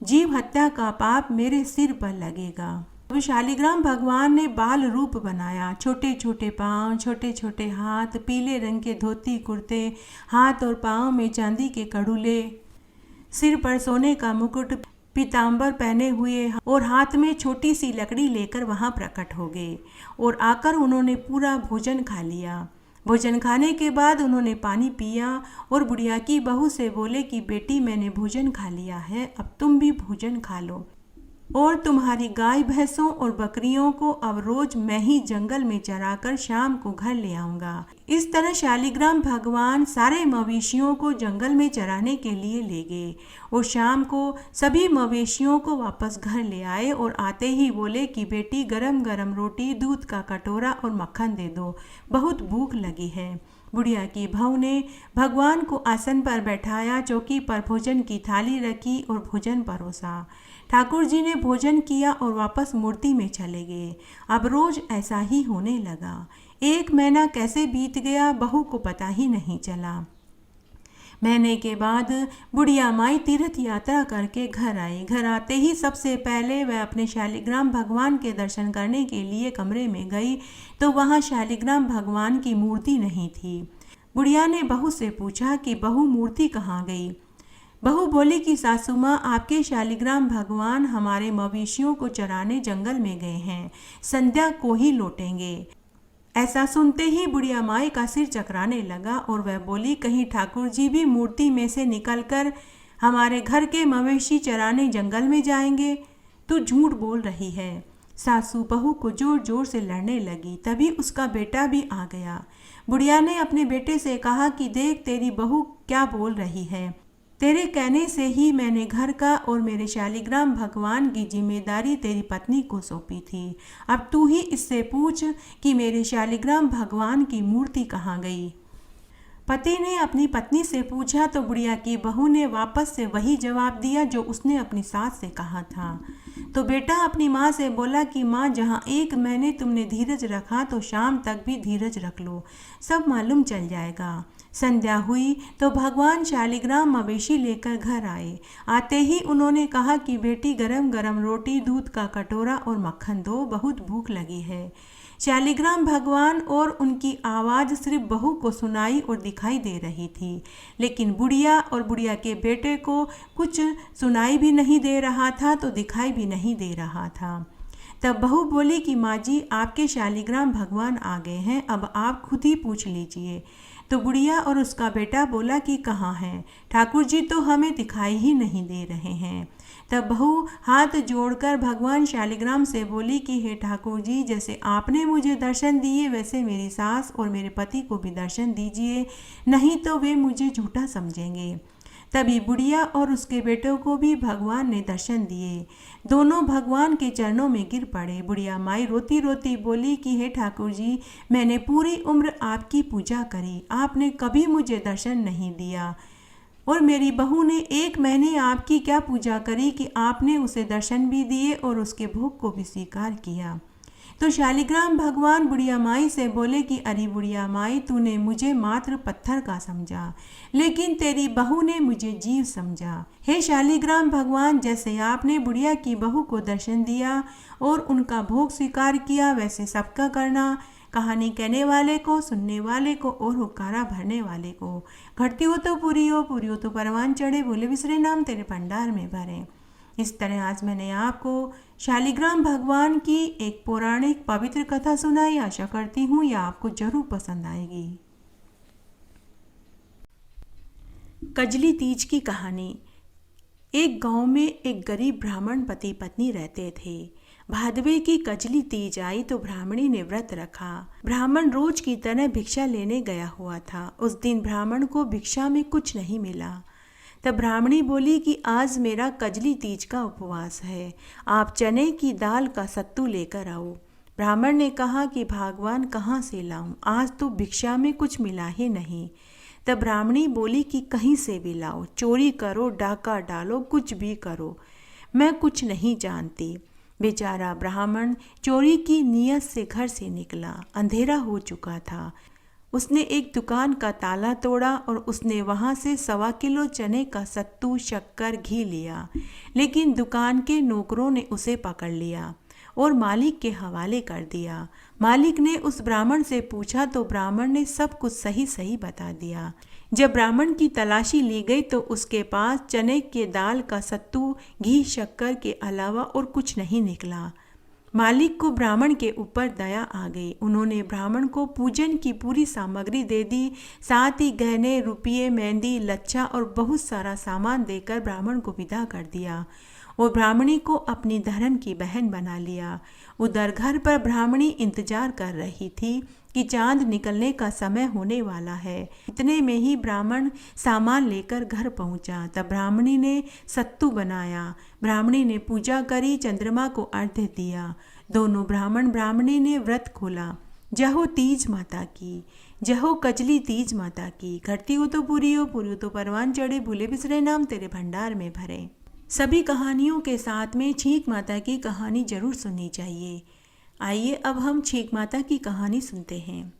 जीव हत्या का पाप मेरे सिर पर लगेगा। तो शालिग्राम भगवान ने बाल रूप बनाया, छोटे छोटे पाँव, छोटे छोटे हाथ, पीले रंग के धोती कुर्ते, हाथ और पाँव में चांदी के कड़ूले, सिर पर सोने का मुकुट, पीताम्बर पहने हुए और हाथ में छोटी सी लकड़ी लेकर वहां प्रकट हो गए और आकर उन्होंने पूरा भोजन खा लिया। भोजन खाने के बाद उन्होंने पानी पिया और बुढ़िया की बहू से बोले कि बेटी, मैंने भोजन खा लिया है, अब तुम भी भोजन खा लो और तुम्हारी गाय भैंसों और बकरियों को अब रोज मैं ही जंगल में चराकर शाम को घर ले आऊंगा। इस तरह शालिग्राम भगवान सारे मवेशियों को जंगल में चराने के लिए ले गए और शाम को सभी मवेशियों को वापस घर ले आए और आते ही बोले कि बेटी, गरम गरम रोटी, दूध का कटोरा और मक्खन दे दो, बहुत भूख लगी है। बुढ़िया की बहू ने भगवान को आसन पर बैठाया, चौकी पर भोजन की थाली रखी और भोजन परोसा। ठाकुर जी ने भोजन किया और वापस मूर्ति में चले गए। अब रोज ऐसा ही होने लगा। 1 महीना कैसे बीत गया बहू को पता ही नहीं चला। महीने के बाद बुढ़िया माई तीर्थ यात्रा करके घर आई। घर आते ही सबसे पहले वह अपने शालिग्राम भगवान के दर्शन करने के लिए कमरे में गई तो वहाँ शालिग्राम भगवान की मूर्ति नहीं थी। बुढ़िया ने बहू से पूछा कि बहू, मूर्ति कहाँ गई? बहू बोली कि सासू माँ, आपके शालिग्राम भगवान हमारे मवेशियों को चराने जंगल में गए हैं, संध्या को ही लौटेंगे। ऐसा सुनते ही बुढ़िया माई का सिर चकराने लगा और वह बोली, कहीं ठाकुर जी भी मूर्ति में से निकलकर हमारे घर के मवेशी चराने जंगल में जाएंगे? तू झूठ बोल रही है। सासू बहू को जोर जोर से लड़ने लगी। तभी उसका बेटा भी आ गया। बुढ़िया ने अपने बेटे से कहा कि देख, तेरी बहू क्या बोल रही है। तेरे कहने से ही मैंने घर का और मेरे शालिग्राम भगवान की जिम्मेदारी तेरी पत्नी को सौंपी थी। अब तू ही इससे पूछ कि मेरे शालिग्राम भगवान की मूर्ति कहाँ गई। पति ने अपनी पत्नी से पूछा तो बुढ़िया की बहू ने वापस से वही जवाब दिया जो उसने अपनी सास से कहा था। तो बेटा अपनी माँ से बोला कि माँ, जहाँ 1 महीने तुमने धीरज रखा तो शाम तक भी धीरज रख लो, सब मालूम चल जाएगा। संध्या हुई तो भगवान शालिग्राम मवेशी लेकर घर आए। आते ही उन्होंने कहा कि बेटी, गरम गरम रोटी, दूध का कटोरा और मक्खन दो, बहुत भूख लगी है। शालिग्राम भगवान और उनकी आवाज़ सिर्फ बहू को सुनाई और दिखाई दे रही थी, लेकिन बुढ़िया और बुढ़िया के बेटे को कुछ सुनाई भी नहीं दे रहा था तो दिखाई भी नहीं दे रहा था। तब बहू बोली कि माँ जी, आपके शालिग्राम भगवान आ गए हैं, अब आप खुद ही पूछ लीजिए। तो बुढ़िया और उसका बेटा बोला कि कहाँ हैं? ठाकुर जी तो हमें दिखाई ही नहीं दे रहे हैं। तब बहू हाथ जोड़कर भगवान शालिग्राम से बोली कि हे ठाकुर जी, जैसे आपने मुझे दर्शन दिए वैसे मेरी सास और मेरे पति को भी दर्शन दीजिए, नहीं तो वे मुझे झूठा समझेंगे। तभी बुढ़िया और उसके बेटों को भी भगवान ने दर्शन दिए। दोनों भगवान के चरणों में गिर पड़े। बुढ़िया माई रोती रोती बोली कि हे ठाकुर जी, मैंने पूरी उम्र आपकी पूजा करी, आपने कभी मुझे दर्शन नहीं दिया। और मेरी बहू ने 1 महीने आपकी क्या पूजा करी कि आपने उसे दर्शन भी दिए और उसके भोग को भी स्वीकार किया। तो शालिग्राम भगवान बुढ़िया माई से बोले कि अरे बुढ़िया माई, तूने मुझे मात्र पत्थर का समझा, लेकिन तेरी बहू ने मुझे जीव समझा। हे शालिग्राम भगवान, जैसे आपने बुढ़िया की बहू को दर्शन दिया और उनका भोग स्वीकार किया, वैसे सबका करना। कहानी कहने वाले को, सुनने वाले को और हुक्कारा भरने वाले को। घटती हो तो पूरी हो तो परवान चढ़े, भूले बिसरे नाम तेरे भंडार में भरे। इस तरह आज मैंने आपको शालिग्राम भगवान की एक पौराणिक पवित्र कथा सुनाई। आशा करती हूँ यह आपको जरूर पसंद आएगी। कजली तीज की कहानी। एक गांव में एक गरीब ब्राह्मण पति पत्नी रहते थे। भादवे की कजली तीज आई तो ब्राह्मणी ने व्रत रखा। ब्राह्मण रोज की तरह भिक्षा लेने गया हुआ था। उस दिन ब्राह्मण को भिक्षा में कुछ नहीं मिला। तब ब्राह्मणी बोली कि आज मेरा कजली तीज का उपवास है, आप चने की दाल का सत्तू लेकर आओ। ब्राह्मण ने कहा कि भगवान कहाँ से लाऊं, आज तो भिक्षा में कुछ मिला ही नहीं। तब ब्राह्मणी बोली कि कहीं से भी लाओ, चोरी करो, डाका डालो, कुछ भी करो, मैं कुछ नहीं जानती। बेचारा ब्राह्मण चोरी की नीयत से घर से निकला। अंधेरा हो चुका था। उसने एक दुकान का ताला तोड़ा और उसने वहाँ से 1.25 किलो चने का सत्तू, शक्कर, घी लिया। लेकिन दुकान के नौकरों ने उसे पकड़ लिया और मालिक के हवाले कर दिया। मालिक ने उस ब्राह्मण से पूछा तो ब्राह्मण ने सब कुछ सही सही बता दिया। जब ब्राह्मण की तलाशी ली गई तो उसके पास चने के दाल का सत्तू, घी, शक्कर के अलावा और कुछ नहीं निकला। मालिक को ब्राह्मण के ऊपर दया आ गई। उन्होंने ब्राह्मण को पूजन की पूरी सामग्री दे दी, साथ ही गहने, रुपये, मेहंदी, लच्छा और बहुत सारा सामान देकर ब्राह्मण को विदा कर दिया और ब्राह्मणी को अपनी धर्म की बहन बना लिया। उधर घर पर ब्राह्मणी इंतजार कर रही थी कि चांद निकलने का समय होने वाला है। इतने में ही ब्राह्मण सामान लेकर घर पहुंचा। तब ब्राह्मणी ने सत्तू बनाया। ब्राह्मणी ने पूजा करी, चंद्रमा को अर्घ्य दिया। दोनों ब्राह्मण ब्राह्मणी ने व्रत खोला। जहो तीज माता की, जहो कजली तीज माता की। घटती हो तो पूरी हो तो परवान चढ़े, भूले बिसरे नाम तेरे भंडार में भरे। सभी कहानियों के साथ में छींक माता की कहानी जरूर सुननी चाहिए। आइए अब हम छींक माता की कहानी सुनते हैं।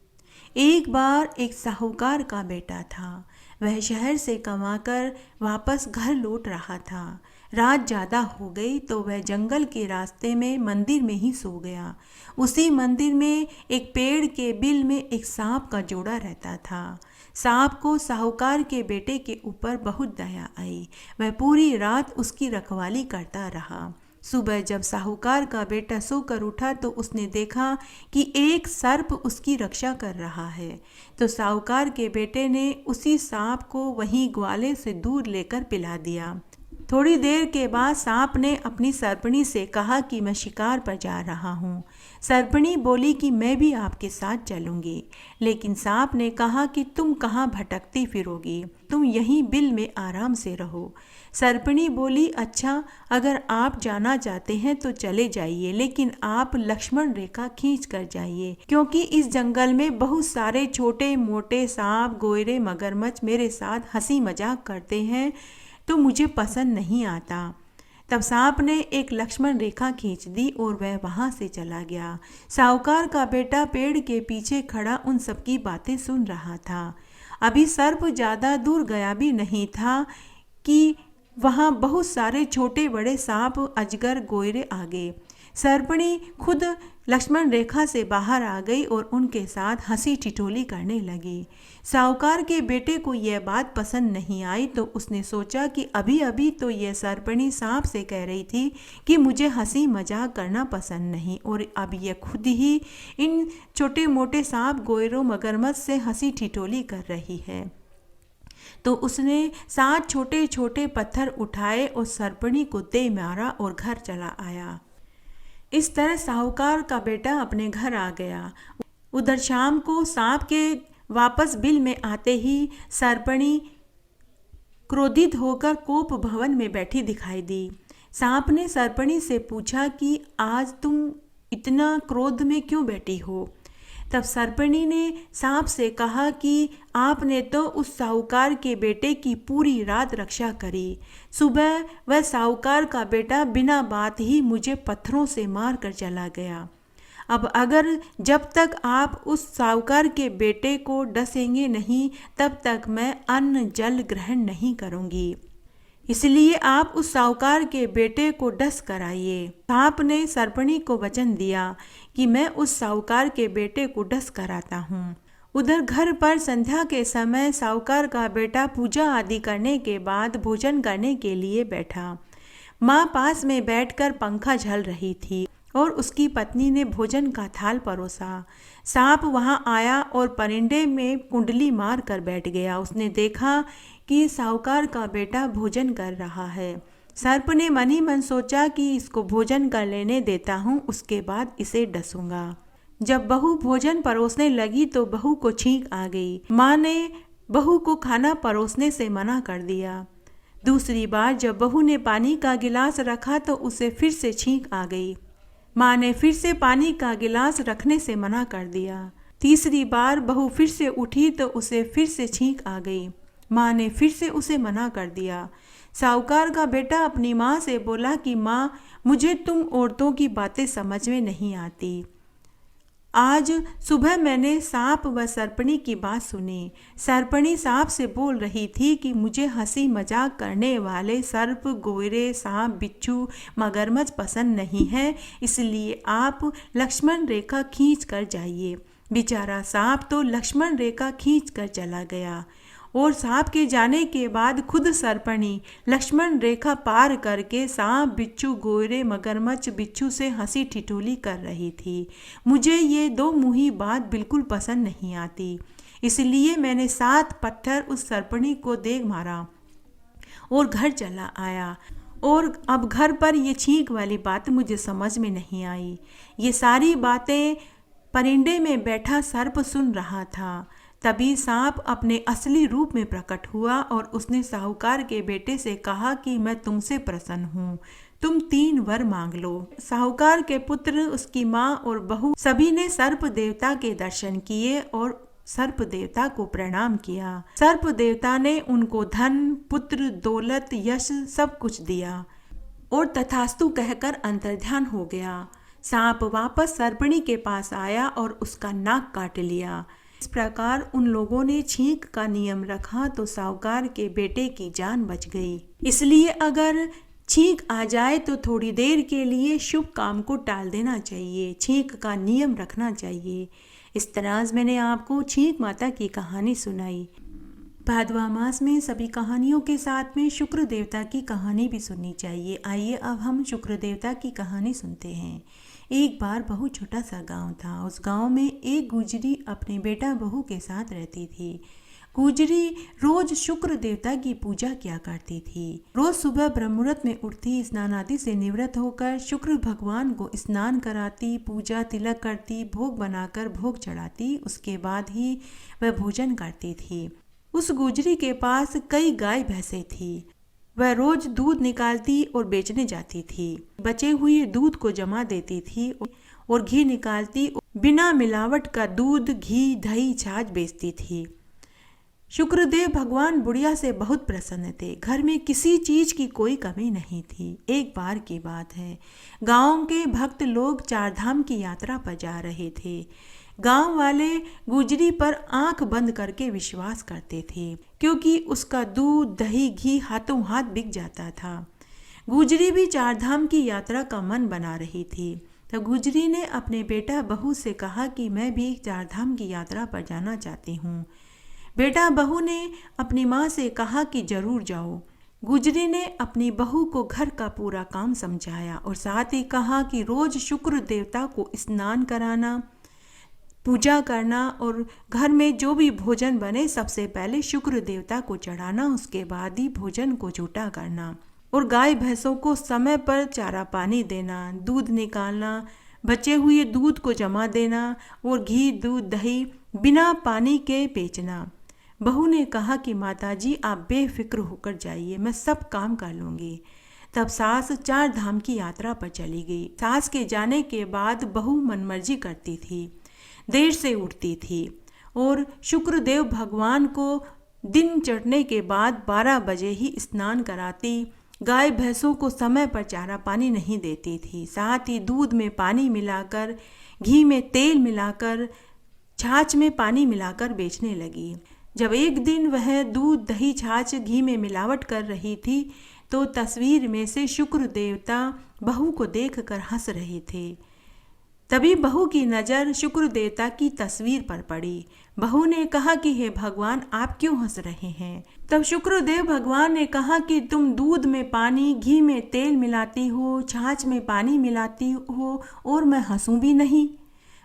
एक बार एक साहूकार का बेटा था। वह शहर से कमाकर वापस घर लौट रहा था। रात ज़्यादा हो गई तो वह जंगल के रास्ते में मंदिर में ही सो गया। उसी मंदिर में एक पेड़ के बिल में एक सांप का जोड़ा रहता था। सांप को साहूकार के बेटे के ऊपर बहुत दया आई। वह पूरी रात उसकी रखवाली करता रहा। सुबह जब साहूकार का बेटा सोकर उठा तो उसने देखा कि एक सर्प उसकी रक्षा कर रहा है। तो साहूकार के बेटे ने उसी सांप को वहीं ग्वाले से दूर लेकर पिला दिया। थोड़ी देर के बाद सांप ने अपनी सर्पणी से कहा कि मैं शिकार पर जा रहा हूँ। सर्पणी बोली कि मैं भी आपके साथ चलूँगी। लेकिन सांप ने कहा कि तुम कहाँ भटकती फिरोगी, तुम यहीं बिल में आराम से रहो। सर्पणी बोली, अच्छा, अगर आप जाना चाहते हैं तो चले जाइए, लेकिन आप लक्ष्मण रेखा खींच कर जाइए, क्योंकि इस जंगल में बहुत सारे छोटे मोटे सांप, गोयरे, मगरमच्छ मेरे साथ हंसी मजाक करते हैं तो मुझे पसंद नहीं आता। तब सांप ने एक लक्ष्मण रेखा खींच दी और वह वहाँ से चला गया। साहूकार का बेटा पेड़ के पीछे खड़ा उन सबकी बातें सुन रहा था। अभी सर्प ज़्यादा दूर गया भी नहीं था कि वहाँ बहुत सारे छोटे बड़े सांप, अजगर, गोयरे आ गए। सर्पणी खुद लक्ष्मण रेखा से बाहर आ गई और उनके साथ हंसी ठिठोली करने लगी। साहूकार के बेटे को यह बात पसंद नहीं आई तो उसने सोचा कि अभी अभी तो यह सर्पणी सांप से कह रही थी कि मुझे हंसी मजाक करना पसंद नहीं, और अब यह खुद ही इन छोटे मोटे सांप, गोयरों, मगरमच्छ से हंसी ठिठोली कर रही है। तो उसने 7 छोटे छोटे पत्थर उठाए और सर्पणी को दे मारा और घर चला आया। इस तरह साहूकार का बेटा अपने घर आ गया। उधर शाम को सांप के वापस बिल में आते ही सर्पणी क्रोधित होकर कोप भवन में बैठी दिखाई दी। सांप ने सर्पणी से पूछा कि आज तुम इतना क्रोध में क्यों बैठी हो। तब सर्पणी ने सांप से कहा कि आपने तो उस साहूकार के बेटे की पूरी रात रक्षा करी। सुबह वह साहूकार का बेटा बिना बात ही मुझे पत्थरों से मार कर चला गया। अब अगर जब तक आप उस साहूकार के बेटे को डसेंगे नहीं तब तक मैं अन्न जल ग्रहण नहीं करूंगी। इसलिए आप उस साहूकार के बेटे को डस कर आइए। सांप ने सर्पणी को वचन दिया कि मैं उस साहूकार के बेटे को डस कर आता हूँ। उधर घर पर संध्या के समय साहूकार का बेटा पूजा आदि करने के बाद भोजन करने के लिए बैठा। माँ पास में बैठकर पंखा झल रही थी और उसकी पत्नी ने भोजन का थाल परोसा। सांप वहाँ आया और परिंदे में कुंडली मार कर बैठ गया। उसने देखा कि साहूकार का बेटा भोजन कर रहा है। सर्प ने मन ही मन सोचा कि इसको भोजन कर लेने देता हूँ, उसके बाद इसे डसूंगा। जब बहू भोजन परोसने लगी तो बहू को छींक आ गई। माँ ने बहू को खाना परोसने से मना कर दिया। दूसरी बार जब बहू ने पानी का गिलास रखा तो उसे फिर से छींक आ गई। माँ ने फिर से पानी का गिलास रखने से मना कर दिया। तीसरी बार बहू फिर से उठी तो उसे फिर से छींक आ गई। माँ ने फिर से उसे मना कर दिया। साहूकार का बेटा अपनी माँ से बोला कि माँ, मुझे तुम औरतों की बातें समझ में नहीं आती। आज सुबह मैंने सांप व सर्पणी की बात सुनी। सर्पणी सांप से बोल रही थी कि मुझे हंसी मजाक करने वाले सर्प, गोयरे, सांप, बिच्छू, मगरमच्छ पसंद नहीं है, इसलिए आप लक्ष्मण रेखा खींच कर जाइए। बेचारा सांप तो लक्ष्मण रेखा खींच कर चला गया और सांप के जाने के बाद खुद सर्पणी लक्ष्मण रेखा पार करके सांप, बिच्छू, गोयरे, मगरमच्छ, बिच्छू से हंसी ठिठोली कर रही थी। मुझे ये दो मुंही बात बिल्कुल पसंद नहीं आती, इसलिए मैंने 7 पत्थर उस सर्पणी को दे मारा और घर चला आया। और अब घर पर ये छींक वाली बात मुझे समझ में नहीं आई। ये सारी बातें परिंदे में बैठा सर्प सुन रहा था। तभी सांप अपने असली रूप में प्रकट हुआ और उसने साहूकार के बेटे से कहा कि मैं तुमसे प्रसन्न हूँ, तुम 3 वर मांग लो। साहूकार के पुत्र, उसकी माँ और बहू सभी ने सर्प देवता के दर्शन किए और सर्प देवता को प्रणाम किया। सर्प देवता ने उनको धन, पुत्र, दौलत, यश सब कुछ दिया और तथास्तु कहकर अंतर्ध्यान हो गया। सांप वापस सर्पणी के पास आया और उसका नाक काट लिया। इस प्रकार उन लोगों ने छींक का नियम रखा तो साहूकार के बेटे की जान बच गई। इसलिए अगर छींक आ जाए तो थोड़ी देर के लिए शुभ काम को टाल देना चाहिए, छींक का नियम रखना चाहिए। इस तरह आज मैंने आपको छींक माता की कहानी सुनाई। भादवा मास में सभी कहानियों के साथ में शुक्र देवता की कहानी भी सुननी चाहिए। आइए अब हम शुक्र देवता की कहानी सुनते हैं। एक बार बहुत छोटा सा गांव था। उस गांव में एक गुजरी अपने बेटा बहू के साथ रहती थी। गुजरी रोज शुक्र देवता की पूजा किया करती थी। रोज सुबह ब्रह्म मुहूर्त में उठती, स्नान आदि से निवृत्त होकर शुक्र भगवान को स्नान कराती, पूजा तिलक करती, भोग बनाकर भोग चढ़ाती, उसके बाद ही वह भोजन करती थी। उस गुजरी के पास कई गाय भैंसें थी। वह रोज दूध निकालती और बेचने जाती थी। बचे हुए दूध को जमा देती थी और घी निकालती, बिना मिलावट का दूध, घी, दही, छाछ बेचती थी। शुक्रदेव भगवान बुढ़िया से बहुत प्रसन्न थे। घर में किसी चीज की कोई कमी नहीं थी। एक बार की बात है, गांव के भक्त लोग 4 धाम की यात्रा पर जा रहे थे। गांव वाले गुजरी पर आंख बंद करके विश्वास करते थे क्योंकि उसका दूध, दही, घी हाथों हाथ बिक जाता था। गुजरी भी 4 धाम की यात्रा का मन बना रही थी। तो गुजरी ने अपने बेटा बहू से कहा कि मैं भी 4 धाम की यात्रा पर जाना चाहती हूँ। बेटा बहू ने अपनी माँ से कहा कि जरूर जाओ। गुजरी ने अपनी बहू को घर का पूरा काम समझाया और साथ ही कहा कि रोज शुक्र देवता को स्नान कराना, पूजा करना और घर में जो भी भोजन बने सबसे पहले शुक्र देवता को चढ़ाना, उसके बाद ही भोजन को झूठा करना और गाय भैंसों को समय पर चारा पानी देना, दूध निकालना, बचे हुए दूध को जमा देना और घी, दूध, दही बिना पानी के बेचना। बहू ने कहा कि माताजी आप बेफिक्र होकर जाइए, मैं सब काम कर लूँगी। तब सास 4 धाम की यात्रा पर चली गई। सास के जाने के बाद बहू मनमर्जी करती थी। देर से उठती थी और शुक्रदेव भगवान को दिन चढ़ने के बाद 12 बजे ही स्नान कराती। गाय भैंसों को समय पर चारा पानी नहीं देती थी। साथ ही दूध में पानी मिलाकर, घी में तेल मिलाकर, छाछ में पानी मिलाकर बेचने लगी। जब एक दिन वह दूध, दही, छाछ, घी में मिलावट कर रही थी तो तस्वीर में से शुक्र देवता बहू को देखकर हंस रहे थे। तभी बहू की नज़र शुक्र देवता की तस्वीर पर पड़ी। बहू ने कहा कि हे भगवान, आप क्यों हंस रहे हैं? तब शुक्रदेव भगवान ने कहा कि तुम दूध में पानी, घी में तेल मिलाती हो, छाछ में पानी मिलाती हो और मैं हंसूं भी नहीं।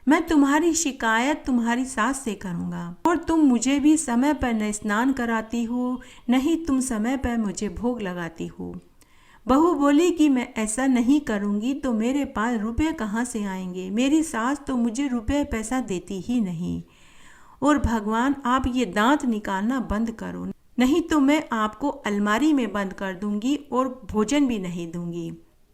मैं तुम्हारी शिकायत तुम्हारी सास से करूँगा और तुम मुझे भी समय पर न स्नान कराती हो, नहीं तुम समय पर मुझे भोग लगाती हो। बहू बोली कि मैं ऐसा नहीं करूँगी तो मेरे पास रुपए कहाँ से आएंगे? मेरी सास तो मुझे रुपए पैसा देती ही नहीं। और भगवान, आप ये दांत निकालना बंद करो, नहीं तो मैं आपको अलमारी में बंद कर दूंगी और भोजन भी नहीं दूंगी।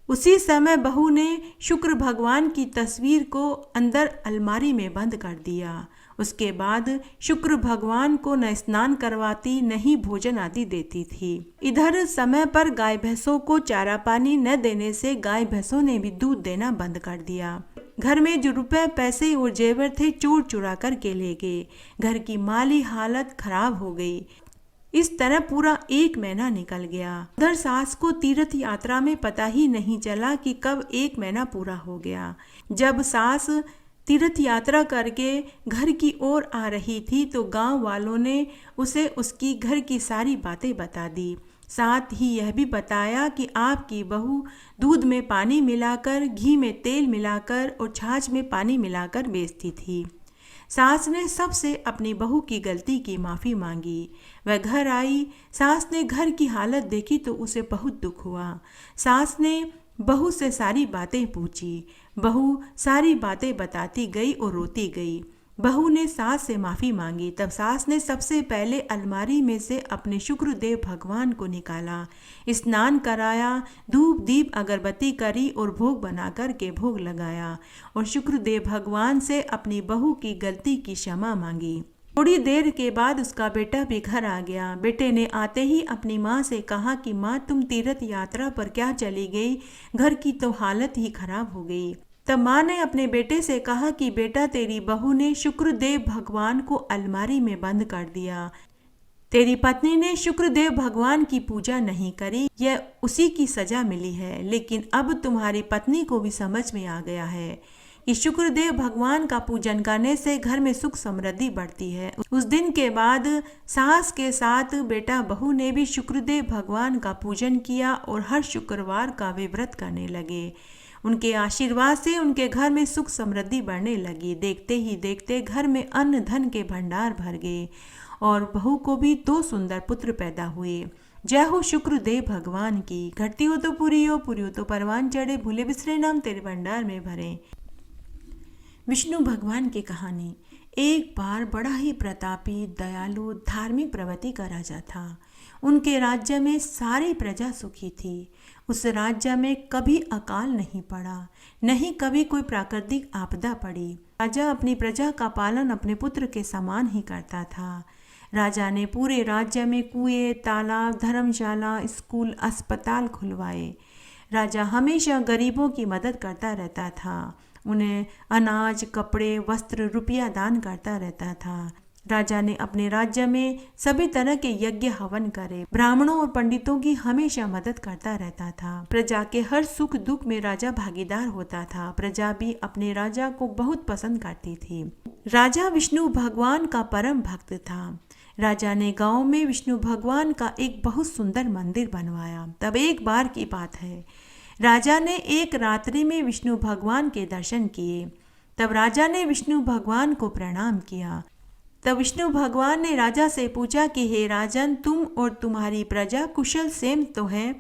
उसी समय बहू ने शुक्र भगवान की तस्वीर को अंदर अलमारी में बंद कर दिया। उसके बाद शुक्र भगवान को न स्नान करवाती, न ही भोजन आदि देती थी। इधर समय पर गाय भैंसों को चारा पानी न देने से गाय भैंसों ने भी दूध देना बंद कर दिया। घर में जो रुपए, पैसे और जेवर थे चोर चुरा कर के ले गए। घर की माली हालत खराब हो गई। इस तरह पूरा 1 महीना निकल गया। उधर सास को तीर्थ यात्रा में पता ही नहीं चला कि कब 1 महीना पूरा हो गया। जब सास तीर्थ यात्रा करके घर की ओर आ रही थी तो गांव वालों ने उसे उसकी घर की सारी बातें बता दी। साथ ही यह भी बताया कि आपकी बहू दूध में पानी मिलाकर, घी में तेल मिलाकर और छाछ में पानी मिलाकर बेचती थी। सास ने सबसे अपनी बहू की गलती की माफ़ी मांगी। वह घर आई। सास ने घर की हालत देखी तो उसे बहुत दुख हुआ। सास ने बहू से सारी बातें पूछी। बहू सारी बातें बताती गई और रोती गई। बहू ने सास से माफ़ी मांगी। तब सास ने सबसे पहले अलमारी में से अपने शुक्रदेव भगवान को निकाला, स्नान कराया, धूप दीप अगरबत्ती करी और भोग बना कर के भोग लगाया और शुक्रदेव भगवान से अपनी बहू की गलती की क्षमा मांगी। थोड़ी देर के बाद उसका बेटा भी घर आ गया। बेटे ने आते ही अपनी माँ से कहा कि माँ, तुम तीर्थ यात्रा पर क्या चली गई? घर की तो हालत ही खराब हो गई। तब माँ ने अपने बेटे से कहा कि बेटा, तेरी बहू ने शुक्रदेव भगवान को अलमारी में बंद कर दिया। तेरी पत्नी ने शुक्रदेव भगवान की पूजा नहीं करी, यह उसी की सजा मिली है। लेकिन अब तुम्हारी पत्नी को भी समझ में आ गया है कि शुक्रदेव भगवान का पूजन करने से घर में सुख समृद्धि बढ़ती है। उस दिन के बाद सास के साथ बेटा बहू ने भी शुक्रदेव भगवान का पूजन किया और हर शुक्रवार का वे व्रत करने लगे। उनके आशीर्वाद से उनके घर में सुख समृद्धि बढ़ने लगी। देखते ही देखते घर में अन्न धन के भंडार भर गए और बहू को भी 2 सुंदर पुत्र पैदा हुए। जय हो शुक्रदेव भगवान की। घटती हो तो पूरी हो, पूरी हो तो परवान चढ़े, भूले बिसरे नाम तेरे भंडार में भरे। विष्णु भगवान की कहानी। एक बार बड़ा ही प्रतापी, दयालु, धार्मिक प्रवृत्ति का राजा था। उनके राज्य में सारी प्रजा सुखी थी। उस राज्य में कभी अकाल नहीं पड़ा, नहीं कभी कोई प्राकृतिक आपदा पड़ी। राजा अपनी प्रजा का पालन अपने पुत्र के समान ही करता था। राजा ने पूरे राज्य में कुएं, तालाब, धर्मशाला, स्कूल, अस्पताल खुलवाए। राजा हमेशा गरीबों की मदद करता रहता था। उन्हें अनाज, कपड़े, वस्त्र, रुपया दान करता रहता था। राजा ने अपने राज्य में सभी तरह के यज्ञ हवन करे। ब्राह्मणों और पंडितों की हमेशा मदद करता रहता था। प्रजा के हर सुख दुख में राजा भागीदार होता था। प्रजा भी अपने राजा को बहुत पसंद करती थी। राजा विष्णु भगवान का परम भक्त था। राजा ने गांव में विष्णु भगवान का एक बहुत सुंदर मंदिर बनवाया। तब एक बार की बात है, राजा ने एक रात्रि में विष्णु भगवान के दर्शन किए। तब राजा ने विष्णु भगवान को प्रणाम किया। तब विष्णु भगवान ने राजा से पूछा कि हे राजन, तुम और तुम्हारी प्रजा कुशल सेम तो है?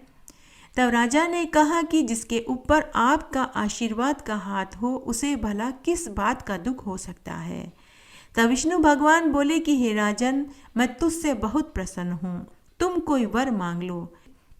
तब राजा ने कहा कि जिसके ऊपर आपका आशीर्वाद का हाथ हो उसे भला किस बात का दुख हो सकता है। तब विष्णु भगवान बोले कि हे राजन, मैं तुझसे बहुत प्रसन्न हूँ, तुम कोई वर मांग लो।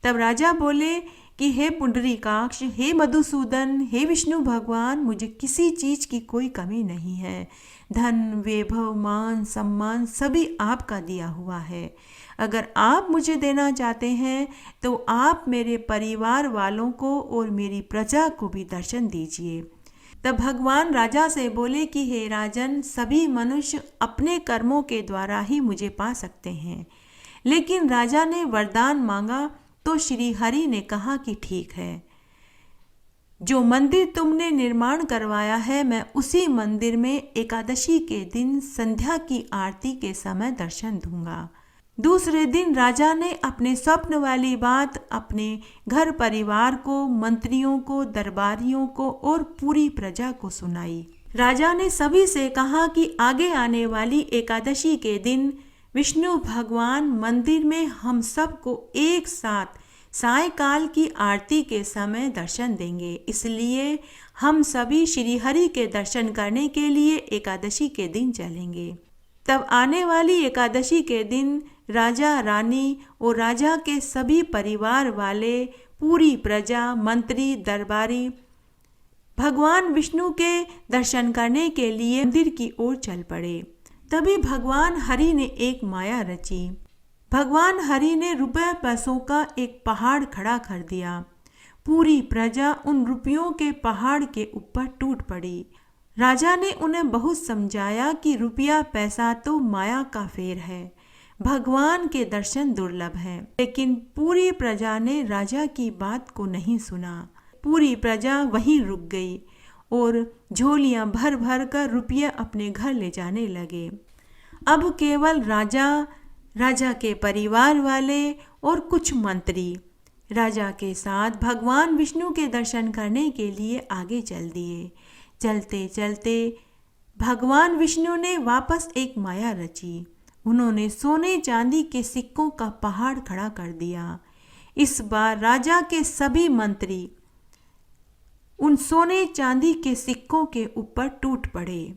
तब राजा बोले कि हे पुंडरीकाक्ष, हे मधुसूदन, हे विष्णु भगवान, मुझे किसी चीज़ की कोई कमी नहीं है। धन, वैभव, मान, सम्मान सभी आपका दिया हुआ है। अगर आप मुझे देना चाहते हैं तो आप मेरे परिवार वालों को और मेरी प्रजा को भी दर्शन दीजिए। तब भगवान राजा से बोले कि हे राजन, सभी मनुष्य अपने कर्मों के द्वारा ही मुझे पा सकते हैं। लेकिन राजा ने वरदान मांगा तो श्री हरि ने कहा कि ठीक है, जो मंदिर तुमने निर्माण करवाया है मैं उसी मंदिर में एकादशी के दिन संध्या की आरती के समय दर्शन दूंगा। दूसरे दिन राजा ने अपने स्वप्न वाली बात अपने घर परिवार को, मंत्रियों को, दरबारियों को और पूरी प्रजा को सुनाई। राजा ने सभी से कहा कि आगे आने वाली एकादशी के दिन विष्णु भगवान मंदिर में हम सबको एक साथ सायंकाल की आरती के समय दर्शन देंगे, इसलिए हम सभी श्री हरि के दर्शन करने के लिए एकादशी के दिन चलेंगे। तब आने वाली एकादशी के दिन राजा, रानी और राजा के सभी परिवार वाले, पूरी प्रजा, मंत्री, दरबारी भगवान विष्णु के दर्शन करने के लिए मंदिर की ओर चल पड़े। तभी भगवान हरि ने एक माया रची। भगवान हरि ने रुपये पैसों का एक पहाड़ खड़ा कर दिया। पूरी प्रजा उन रुपयों के पहाड़ के ऊपर टूट पड़ी। राजा ने उन्हें बहुत समझाया कि रुपया पैसा तो माया का फेर है, भगवान के दर्शन दुर्लभ हैं। लेकिन पूरी प्रजा ने राजा की बात को नहीं सुना। पूरी प्रजा वहीं रुक गई और झोलियां भर भर कर रुपये अपने घर ले जाने लगे। अब केवल राजा, राजा के परिवार वाले और कुछ मंत्री राजा के साथ भगवान विष्णु के दर्शन करने के लिए आगे चल दिए। चलते चलते भगवान विष्णु ने वापस एक माया रची। उन्होंने सोने चांदी के सिक्कों का पहाड़ खड़ा कर दिया। इस बार राजा के सभी मंत्री उन सोने चांदी के सिक्कों के ऊपर टूट पड़े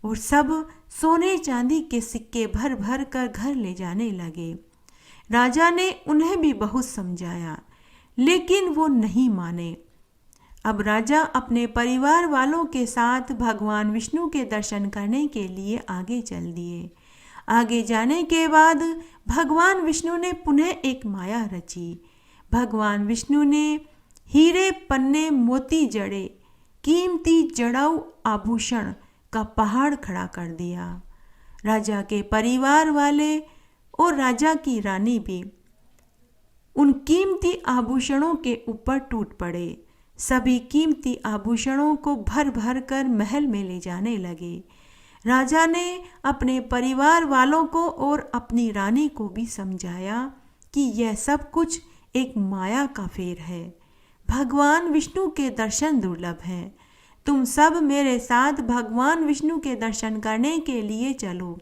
और सब सोने चांदी के सिक्के भर भर कर घर ले जाने लगे। राजा ने उन्हें भी बहुत समझाया, लेकिन वो नहीं माने। अब राजा अपने परिवार वालों के साथ भगवान विष्णु के दर्शन करने के लिए आगे चल दिए। आगे जाने के बाद भगवान विष्णु ने पुनः एक माया रची। भगवान विष्णु ने हीरे, पन्ने, मोती जड़े, कीमती जड़ाऊ आभूषण का पहाड़ खड़ा कर दिया। राजा के परिवार वाले और राजा की रानी भी उन कीमती आभूषणों के ऊपर टूट पड़े। सभी कीमती आभूषणों को भर भर कर महल में ले जाने लगे। राजा ने अपने परिवार वालों को और अपनी रानी को भी समझाया कि यह सब कुछ एक माया का फेर है, भगवान विष्णु के दर्शन दुर्लभ हैं। तुम सब मेरे साथ भगवान विष्णु के दर्शन करने के लिए चलो,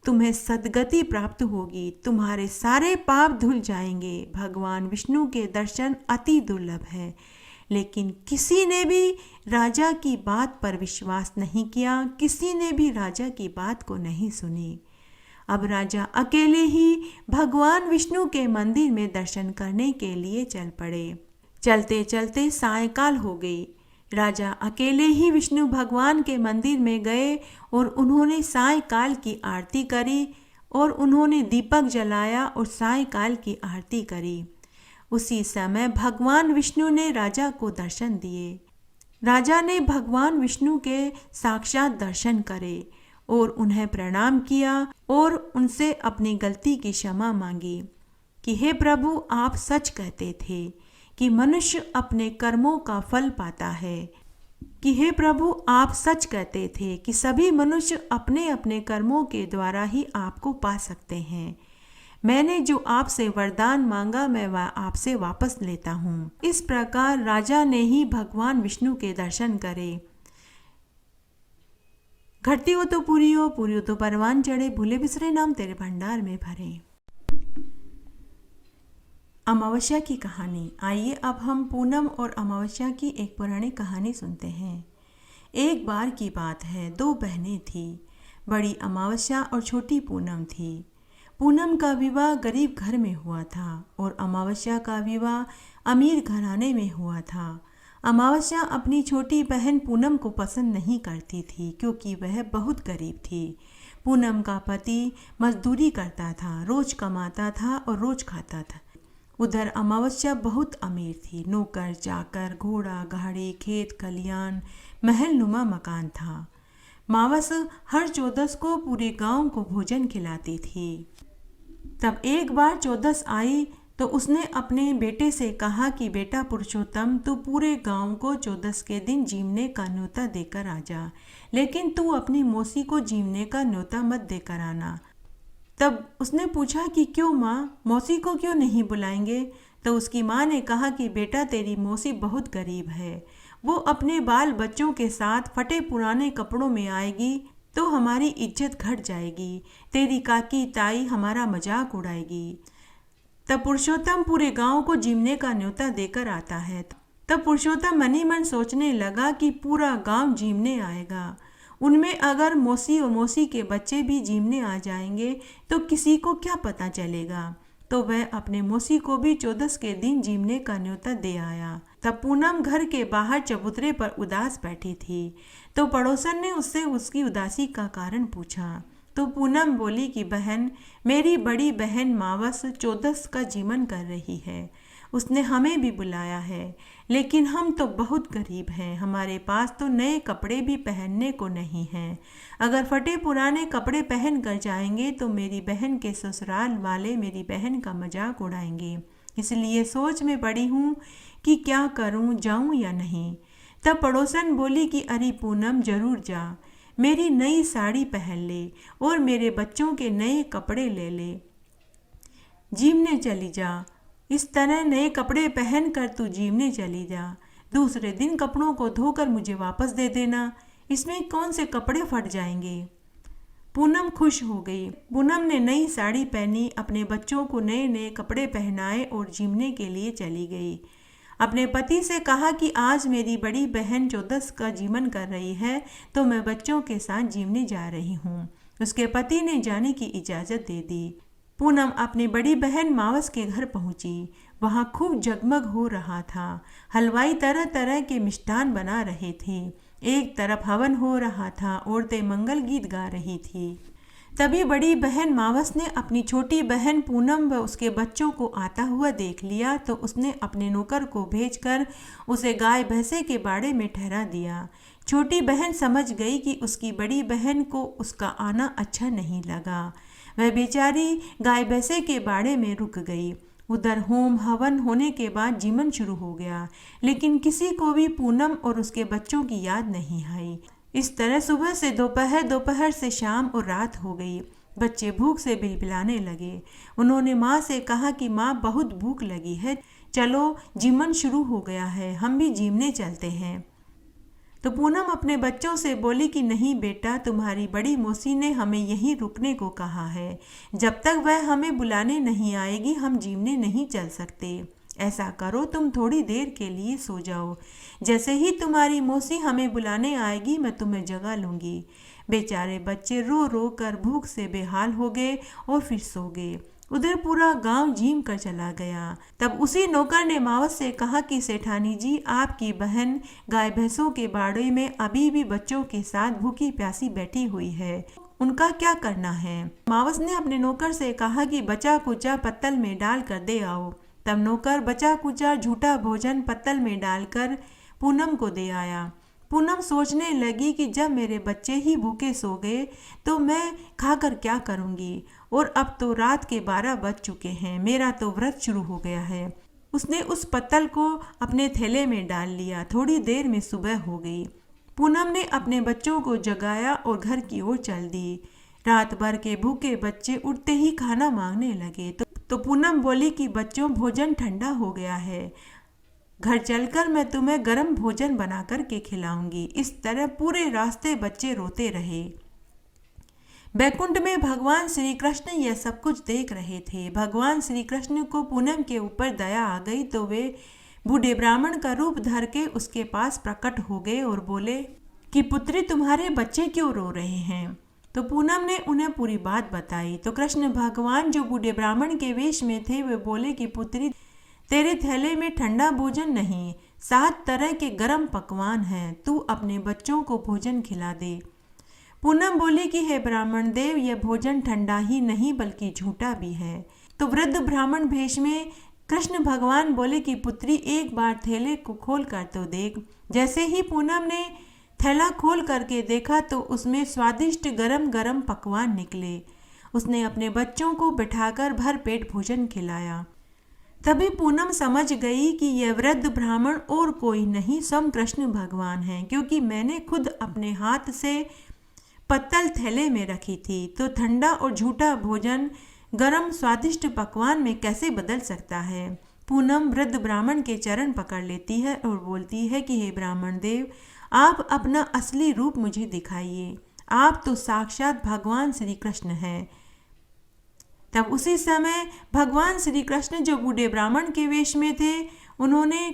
तुम्हें सद्गति प्राप्त होगी, तुम्हारे सारे पाप धुल जाएंगे। भगवान विष्णु के दर्शन अति दुर्लभ है। लेकिन किसी ने भी राजा की बात पर विश्वास नहीं किया, किसी ने भी राजा की बात को नहीं सुनी। अब राजा अकेले ही भगवान विष्णु के मंदिर में दर्शन करने के लिए चल पड़े। चलते चलते सायंकाल हो गई। राजा अकेले ही विष्णु भगवान के मंदिर में गए और उन्होंने सायंकाल की आरती करी और उन्होंने दीपक जलाया और सायंकाल की आरती करी। उसी समय भगवान विष्णु ने राजा को दर्शन दिए। राजा ने भगवान विष्णु के साक्षात दर्शन करे और उन्हें प्रणाम किया और उनसे अपनी गलती की क्षमा मांगी कि हे प्रभु, आप सच कहते थे कि मनुष्य अपने कर्मों का फल पाता है, कि हे प्रभु, आप सच कहते थे कि सभी मनुष्य अपने अपने कर्मों के द्वारा ही आपको पा सकते हैं। मैंने जो आपसे वरदान मांगा मैं वह आपसे वापस लेता हूँ। इस प्रकार राजा ने ही भगवान विष्णु के दर्शन करे। घटती हो तो पूरी हो, पूरी हो तो परवान चढ़े, भूले बिसरे नाम तेरे भंडार में भरे। अमावस्या की कहानी। आइए अब हम पूनम और अमावस्या की एक पुरानी कहानी सुनते हैं। एक बार की बात है, दो बहनें थीं। बड़ी अमावस्या और छोटी पूनम थी। पूनम का विवाह गरीब घर में हुआ था और अमावस्या का विवाह अमीर घराने में हुआ था। अमावस्या अपनी छोटी बहन पूनम को पसंद नहीं करती थी क्योंकि वह बहुत गरीब थी। पूनम का पति मजदूरी करता था, रोज कमाता था और रोज खाता था। उधर अमावस्या बहुत अमीर थी। नौकर चाकर, घोड़ा गाड़ी, खेत खलियान, महल नुमा मकान था। मावस हर चौदस को पूरे गांव को भोजन खिलाती थी। तब एक बार चौदस आई तो उसने अपने बेटे से कहा कि बेटा पुरुषोत्तम, तू पूरे गांव को चौदस के दिन जीवने का न्योता देकर आ जा, लेकिन तू अपनी मौसी को जीवने का न्योता मत देकर आना। तब उसने पूछा कि क्यों माँ, मौसी को क्यों नहीं बुलाएंगे? तो उसकी माँ ने कहा कि बेटा तेरी मौसी बहुत गरीब है, वो अपने बाल बच्चों के साथ फटे पुराने कपड़ों में आएगी तो हमारी इज्जत घट जाएगी, तेरी काकी ताई हमारा मजाक उड़ाएगी। तब पुरुषोत्तम पूरे गांव को जीवने का न्योता देकर आता है। तब पुरुषोत्तम मन ही मन सोचने लगा कि पूरा गांव जीवने आएगा, उनमें अगर मौसी और मौसी के बच्चे भी जीवने आ जाएंगे तो किसी को क्या पता चलेगा। तो वह अपने मौसी को भी चौदस के दिन जीवने का न्योता दे आया। तब पूनम घर के बाहर चबूतरे पर उदास बैठी थी, तो पड़ोसन ने उससे उसकी उदासी का कारण पूछा। तो पूनम बोली कि बहन, मेरी बड़ी बहन मावस चौदस का जीवन कर रही है, उसने हमें भी बुलाया है, लेकिन हम तो बहुत गरीब हैं, हमारे पास तो नए कपड़े भी पहनने को नहीं हैं। अगर फटे पुराने कपड़े पहन कर जाएंगे तो मेरी बहन के ससुराल वाले मेरी बहन का मजाक उड़ाएंगे, इसलिए सोच में पड़ी हूँ कि क्या करूँ, जाऊँ या नहीं। तब पड़ोसन बोली कि अरे पूनम, जरूर जा, मेरी नई साड़ी पहन ले और मेरे बच्चों के नए कपड़े ले ले, जीवने चली जा। इस तरह नए कपड़े पहन कर तू जीवने चली जा, दूसरे दिन कपड़ों को धोकर मुझे वापस दे देना, इसमें कौन से कपड़े फट जाएंगे। पूनम खुश हो गई। पूनम ने नई साड़ी पहनी, अपने बच्चों को नए नए कपड़े पहनाए और जीवने के लिए चली गई। अपने पति से कहा कि आज मेरी बड़ी बहन चौदस का जीवन कर रही है तो मैं बच्चों के साथ जीवने जा रही हूँ। उसके पति ने जाने की इजाज़त दे दी। पूनम अपनी बड़ी बहन मावस के घर पहुंची। वहां खूब जगमग हो रहा था। हलवाई तरह तरह के मिष्ठान बना रहे थे। एक तरफ हवन हो रहा था, औरतें मंगल गीत गा रही थी। तभी बड़ी बहन मावस ने अपनी छोटी बहन पूनम व उसके बच्चों को आता हुआ देख लिया तो उसने अपने नौकर को भेजकर उसे गाय भैंसे के बाड़े में ठहरा दिया। छोटी बहन समझ गई कि उसकी बड़ी बहन को उसका आना अच्छा नहीं लगा। वह बेचारी गाय भैंसे के बाड़े में रुक गई। उधर होम हवन होने के बाद जीवन शुरू हो गया, लेकिन किसी को भी पूनम और उसके बच्चों की याद नहीं आई। इस तरह सुबह से दोपहर, दोपहर से शाम और रात हो गई। बच्चे भूख से बिलबिलाने लगे। उन्होंने माँ से कहा कि माँ, बहुत भूख लगी है, चलो जीवन शुरू हो गया है, हम भी जीवने चलते हैं। तो पूनम अपने बच्चों से बोली कि नहीं बेटा, तुम्हारी बड़ी मौसी ने हमें यहीं रुकने को कहा है, जब तक वह हमें बुलाने नहीं आएगी हम जीवने नहीं चल सकते। ऐसा करो, तुम थोड़ी देर के लिए सो जाओ, जैसे ही तुम्हारी मौसी हमें बुलाने आएगी मैं तुम्हें जगा लूँगी। बेचारे बच्चे रो रो कर भूख से बेहाल हो गए और फिर सो गए। उधर पूरा गांव झीम कर चला गया। तब उसी नौकर ने मावस से कहा कि सेठानी जी, आपकी बहन गाय भैंसों के बाड़े में अभी भी बच्चों के साथ भूखी प्यासी बैठी हुई है, उनका क्या करना है। मावस ने अपने नौकर से कहा कि बचा कुचा पत्तल में डाल कर दे आओ। तब नौकर बचा कुचा झूठा भोजन पत्तल में डालकर पूनम को दे आया। पूनम सोचने लगी कि जब मेरे बच्चे ही भूखे सो गए तो मैं खाकर क्या करूंगी, और अब तो रात के 12 बज चुके हैं, मेरा तो व्रत शुरू हो गया है। उसने उस पत्तल को अपने थैले में डाल लिया। थोड़ी देर में सुबह हो गई। पूनम ने अपने बच्चों को जगाया और घर की ओर चल दी। रात भर के भूखे बच्चे उठते ही खाना मांगने लगे तो पूनम बोली कि बच्चों, भोजन ठंडा हो गया है, घर चलकर मैं तुम्हें गर्म भोजन बना कर के खिलाऊंगी। इस तरह पूरे रास्ते बच्चे रोते रहे। बैकुंठ में भगवान श्री कृष्ण यह सब कुछ देख रहे थे। भगवान श्री कृष्ण को पूनम के ऊपर दया आ गई तो वे बूढ़े ब्राह्मण का रूप धर के उसके पास प्रकट हो गए और बोले कि पुत्री, तुम्हारे बच्चे क्यों रो रहे हैं। तो पूनम ने उन्हें पूरी बात बताई। तो कृष्ण भगवान जो बूढ़े ब्राह्मण के वेश में थे वे बोले कि पुत्री, तेरे थैले में ठंडा भोजन नहीं, 7 तरह के गरम पकवान हैं, तू अपने बच्चों को भोजन खिला दे। पूनम बोली कि हे ब्राह्मण देव, यह भोजन ठंडा ही नहीं बल्कि झूठा भी है। तो वृद्ध ब्राह्मण भेष में कृष्ण भगवान बोले कि पुत्री, एक बार थैले को खोल कर तो देख। जैसे ही पूनम ने थैला खोल करके देखा तो उसमें स्वादिष्ट गरम गरम पकवान निकले। उसने अपने बच्चों को बिठाकर भर पेट भोजन खिलाया। तभी पूनम समझ गई कि यह वृद्ध ब्राह्मण और कोई नहीं, स्वयं कृष्ण भगवान हैं, क्योंकि मैंने खुद अपने हाथ से पत्तल थैले में रखी थी। तो ठंडा और झूठा भोजन गरम स्वादिष्ट पकवान में कैसे बदल सकता है। पूनम वृद्ध ब्राह्मण के चरण पकड़ लेती है और बोलती है कि हे ब्राह्मण देव, आप अपना असली रूप मुझे दिखाइए, आप तो साक्षात भगवान श्री कृष्ण हैं। तब उसी समय भगवान श्री कृष्ण, जो बूढ़े ब्राह्मण के वेश में थे, उन्होंने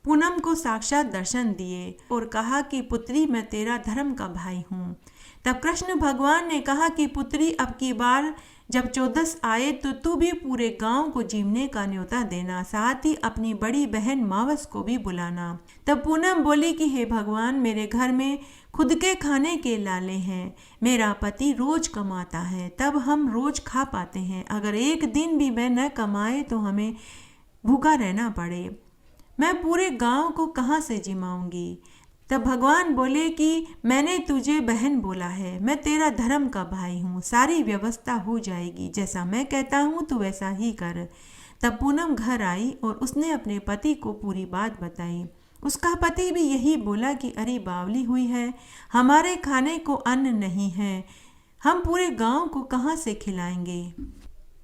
पूनम को साक्षात दर्शन दिए और कहा कि पुत्री, मैं तेरा धर्म का भाई हूँ। तब कृष्ण भगवान ने कहा कि पुत्री, अब की बार जब चौदस आए तो तू भी पूरे गांव को जीमने का न्योता देना, साथ ही अपनी बड़ी बहन मावस को भी बुलाना। तब पूनम बोली कि हे भगवान, मेरे घर में खुद के खाने के लाले हैं, मेरा पति रोज कमाता है, तब हम रोज खा पाते हैं। अगर एक दिन भी मैं न कमाए तो हमें भूखा रहना पड़े, मैं पूरे गांव को कहाँ से जिमाऊंगी। तब भगवान बोले कि मैंने तुझे बहन बोला है, मैं तेरा धर्म का भाई हूँ, सारी व्यवस्था हो जाएगी, जैसा मैं कहता हूँ तू वैसा ही कर। तब पूनम घर आई और उसने अपने पति को पूरी बात बताई। उसका पति भी यही बोला कि अरे बावली हुई है, हमारे खाने को अन्न नहीं है, हम पूरे गांव को कहाँ से खिलाएंगे।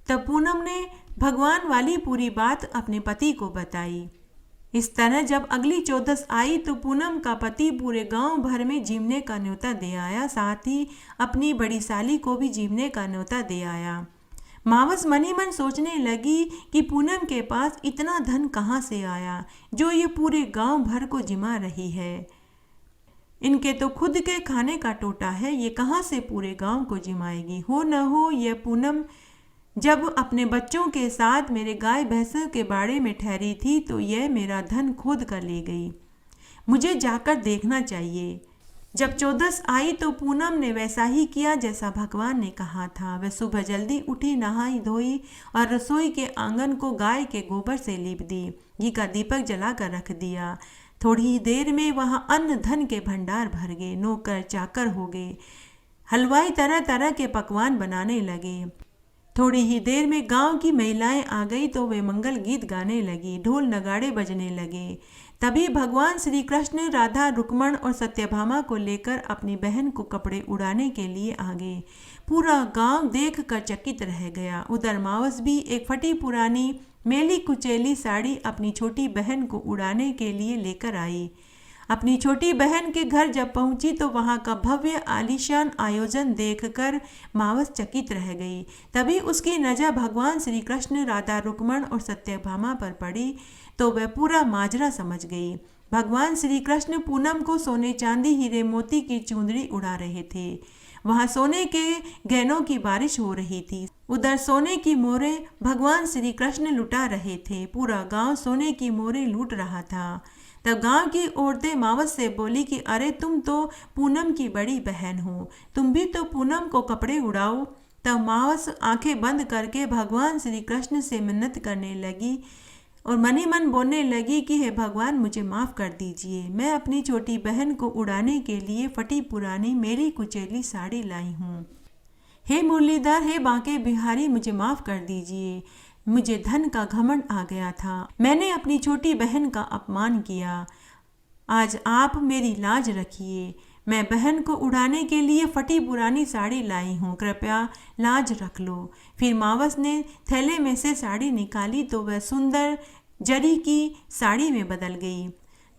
तब पूनम ने भगवान वाली पूरी बात अपने पति को बताई। इस तरह जब अगली चौदस आई तो पूनम का पति पूरे गांव भर में जीमने का न्योता दे आया, साथ ही अपनी बड़ी साली को भी जीमने का न्योता दे आया। मावस मनी मन सोचने लगी कि पूनम के पास इतना धन कहाँ से आया जो ये पूरे गांव भर को जिमा रही है। इनके तो खुद के खाने का टोटा है, ये कहाँ से पूरे गांव को जिमाएगी। हो न हो यह पूनम जब अपने बच्चों के साथ मेरे गाय भैंसों के बाड़े में ठहरी थी तो यह मेरा धन खोद कर ले गई, मुझे जाकर देखना चाहिए। जब चौदस आई तो पूनम ने वैसा ही किया जैसा भगवान ने कहा था। वह सुबह जल्दी उठी, नहाई धोई और रसोई के आंगन को गाय के गोबर से लीप दी, घी का दीपक जलाकर रख दिया। थोड़ी ही देर में वहाँ अन्न धन के भंडार भर गए, नौकर चाकर हो गए, हलवाई तरह तरह के पकवान बनाने लगे। थोड़ी ही देर में गांव की महिलाएं आ गई तो वे मंगल गीत गाने लगी, ढोल नगाड़े बजने लगे। तभी भगवान श्री कृष्ण राधा, रुक्मण और सत्यभामा को लेकर अपनी बहन को कपड़े उड़ाने के लिए आ गए। पूरा गांव देख कर चकित रह गया। उधर मावस भी एक फटी पुरानी मेली कुचेली साड़ी अपनी छोटी बहन को उड़ाने के लिए लेकर आई। अपनी छोटी बहन के घर जब पहुंची तो वहां का भव्य आलीशान आयोजन देखकर मावस चकित रह गई। तभी उसकी नज़र भगवान श्री कृष्ण, राधा, रुक्मण और सत्यभामा पर पड़ी तो वह पूरा माजरा समझ गई। भगवान श्री कृष्ण पूनम को सोने चांदी हीरे मोती की चुंदड़ी उड़ा रहे थे। वहाँ सोने के गहनों की बारिश हो रही थी। उधर सोने की मोहरें भगवान श्री कृष्ण लुटा रहे थे। पूरा गांव सोने की मोहरें लूट रहा था। तब गांव की औरतें मावस से बोली कि अरे तुम तो पूनम की बड़ी बहन हो, तुम भी तो पूनम को कपड़े उड़ाओ। तब मावस आंखें बंद करके भगवान श्री कृष्ण से मिन्नत करने लगी और मनी मन बोलने लगी कि हे भगवान, मुझे माफ़ कर दीजिए, मैं अपनी छोटी बहन को उड़ाने के लिए फटी पुरानी मेरी कुचेली साड़ी लाई हूँ। हे मुरलीधर, हे बांके बिहारी, मुझे माफ़ कर दीजिए, मुझे धन का घमंड आ गया था, मैंने अपनी छोटी बहन का अपमान किया। आज आप मेरी लाज रखिए, मैं बहन को उड़ाने के लिए फटी पुरानी साड़ी लाई हूँ, कृपया लाज रख लो। फिर मावस ने थैले में से साड़ी निकाली तो वह सुंदर जरी की साड़ी में बदल गई।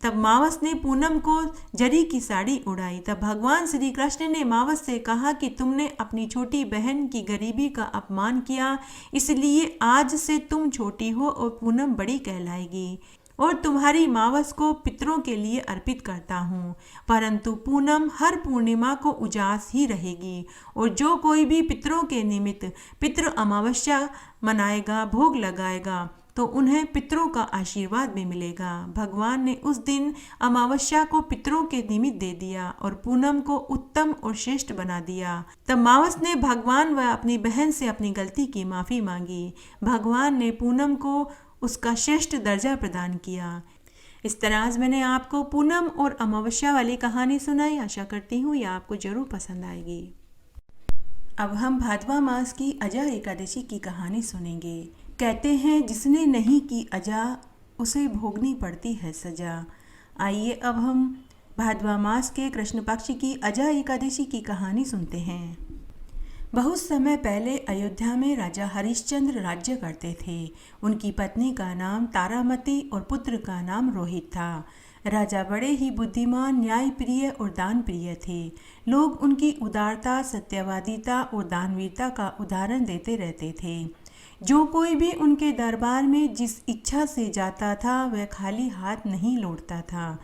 तब मावस ने पूनम को जरी की साड़ी उड़ाई। तब भगवान श्री कृष्ण ने मावस से कहा कि तुमने अपनी छोटी बहन की गरीबी का अपमान किया, इसलिए आज से तुम छोटी हो और पूनम बड़ी कहलाएगी और तुम्हारी मावस को पितरों के लिए अर्पित करता हूँ। परंतु पूनम हर पूर्णिमा को उजास ही रहेगी और जो कोई भी पितरों के निमित्त पितृ अमावस्या मनाएगा, भोग लगाएगा, तो उन्हें पितरों का आशीर्वाद भी मिलेगा। भगवान ने उस दिन अमावस्या को पितरों के निमित्त दे दिया और पूनम को उत्तम और श्रेष्ठ बना दिया। तब मावस ने भगवान व अपनी बहन से अपनी गलती की माफ़ी मांगी। भगवान ने पूनम को उसका श्रेष्ठ दर्जा प्रदान किया। इस तरह आज मैंने आपको पूनम और अमावस्या वाली कहानी सुनाई। आशा करती हूँ यह आपको जरूर पसंद आएगी। अब हम भादवा मास की अजा एकादशी की कहानी सुनेंगे। कहते हैं जिसने नहीं की अजा उसे भोगनी पड़ती है सजा। आइए अब हम भादवा मास के कृष्ण पक्ष की अजा एकादशी की कहानी सुनते हैं। बहुत समय पहले अयोध्या में राजा हरिश्चंद्र राज्य करते थे। उनकी पत्नी का नाम तारामती और पुत्र का नाम रोहित था। राजा बड़े ही बुद्धिमान, न्यायप्रिय और दानप्रिय थे। लोग उनकी उदारता, सत्यवादिता और दानवीरता का उदाहरण देते रहते थे। जो कोई भी उनके दरबार में जिस इच्छा से जाता था वह खाली हाथ नहीं लौटता था।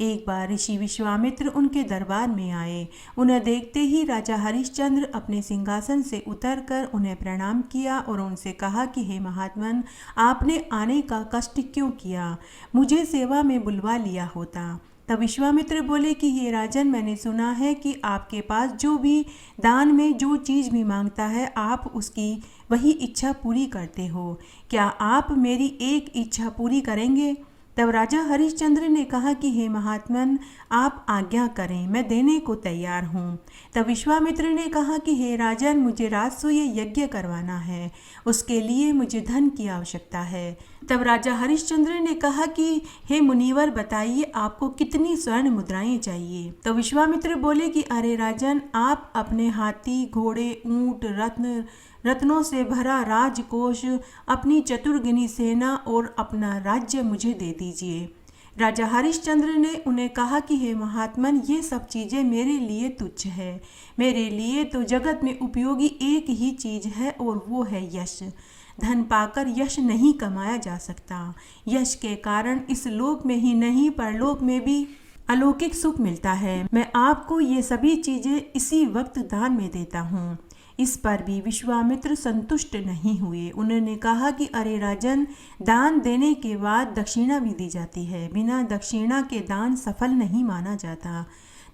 एक बार ऋषि विश्वामित्र उनके दरबार में आए। उन्हें देखते ही राजा हरिश्चंद्र अपने सिंहासन से उतरकर उन्हें प्रणाम किया और उनसे कहा कि हे महात्मन, आपने आने का कष्ट क्यों किया? मुझे सेवा में बुलवा लिया होता। तब विश्वामित्र बोले कि हे राजन, मैंने सुना है कि आपके पास जो भी दान में जो चीज़ भी मांगता है आप उसकी वही इच्छा पूरी करते हो। क्या आप मेरी एक इच्छा पूरी करेंगे? तब राजा हरिश्चंद्र ने कहा कि हे महात्मन, आप आज्ञा करें, मैं देने को तैयार हूँ। तब विश्वामित्र ने कहा कि हे राजन, मुझे राजसूय यज्ञ करवाना है, उसके लिए मुझे धन की आवश्यकता है। तब राजा हरिश्चंद्र ने कहा कि हे मुनिवर, बताइए आपको कितनी स्वर्ण मुद्राएं चाहिए? तो विश्वामित्र बोले कि अरे राजन, आप अपने हाथी, घोड़े, ऊंट, रत्नों से भरा राजकोष, अपनी चतुर्गिनी सेना और अपना राज्य मुझे दे दीजिए। राजा हरिश्चंद्र ने उन्हें कहा कि हे महात्मन, ये सब चीज़ें मेरे लिए तुच्छ है। मेरे लिए तो जगत में उपयोगी एक ही चीज़ है और वो है यश। धन पाकर यश नहीं कमाया जा सकता। यश के कारण इस लोक में ही नहीं परलोक में भी अलौकिक सुख मिलता है। मैं आपको ये सभी चीज़ें इसी वक्त दान में देता हूँ। इस पर भी विश्वामित्र संतुष्ट नहीं हुए। उन्होंने कहा कि अरे राजन, दान देने के बाद दक्षिणा भी दी जाती है, बिना दक्षिणा के दान सफल नहीं माना जाता।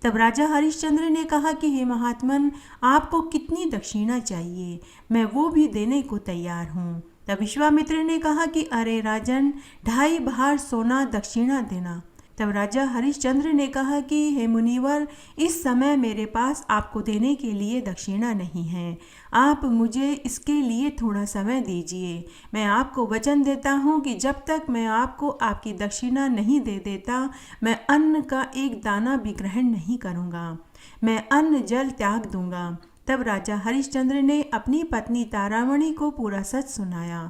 तब राजा हरिश्चंद्र ने कहा कि हे महात्मन, आपको कितनी दक्षिणा चाहिए? मैं वो भी देने को तैयार हूँ। तब विश्वामित्र ने कहा कि अरे राजन, 2.5 भार सोना दक्षिणा देना। तब राजा हरिश्चंद्र ने कहा कि हे मुनिवर, इस समय मेरे पास आपको देने के लिए दक्षिणा नहीं है। आप मुझे इसके लिए थोड़ा समय दीजिए। मैं आपको वचन देता हूँ कि जब तक मैं आपको आपकी दक्षिणा नहीं दे देता, मैं अन्न का एक दाना भी ग्रहण नहीं करूँगा। मैं अन्न जल त्याग दूंगा। तब राजा हरिश्चंद्र ने अपनी पत्नी तारामणि को पूरा सच सुनाया।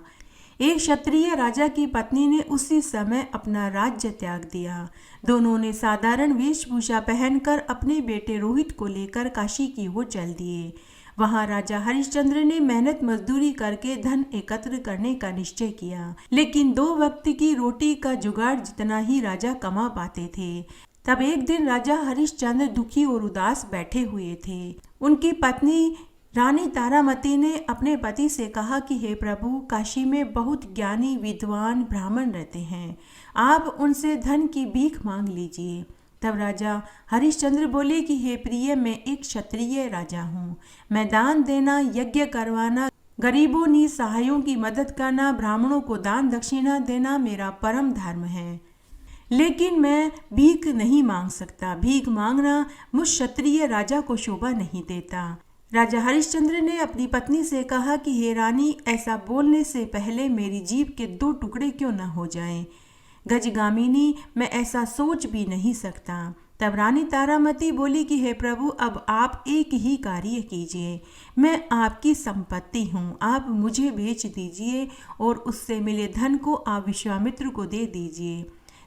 एक क्षत्रिय राजा की पत्नी ने उसी समय अपना राज्य त्याग दिया। दोनों ने साधारण वेशभूषा पहनकर अपने बेटे रोहित को लेकर काशी की ओर चल दिए। वहां राजा हरिश्चंद्र ने मेहनत मजदूरी करके धन एकत्र करने का निश्चय किया, लेकिन 2 वक्त की रोटी का जुगाड़ जितना ही राजा कमा पाते थे। तब एक दिन राजा हरिश्चंद्र दुखी और उदास बैठे हुए थे। उनकी पत्नी रानी तारामती ने अपने पति से कहा कि हे प्रभु, काशी में बहुत ज्ञानी विद्वान ब्राह्मण रहते हैं, आप उनसे धन की भीख मांग लीजिए। तब राजा हरिश्चंद्र बोले कि हे प्रिय, मैं एक क्षत्रिय राजा हूँ। मैं दान देना, यज्ञ करवाना, गरीबों निसहायों की मदद करना, ब्राह्मणों को दान दक्षिणा देना मेरा परम धर्म है। लेकिन मैं भीख नहीं मांग सकता। भीख मांगना मुझ क्षत्रिय राजा को शोभा नहीं देता। राजा हरिश्चंद्र ने अपनी पत्नी से कहा कि हे रानी, ऐसा बोलने से पहले मेरी जीभ के 2 टुकड़े क्यों न हो जाएं। गजगामिनी, मैं ऐसा सोच भी नहीं सकता। तब रानी तारामती बोली कि हे प्रभु, अब आप एक ही कार्य कीजिए। मैं आपकी संपत्ति हूँ, आप मुझे बेच दीजिए और उससे मिले धन को आप विश्वामित्र को दे दीजिए।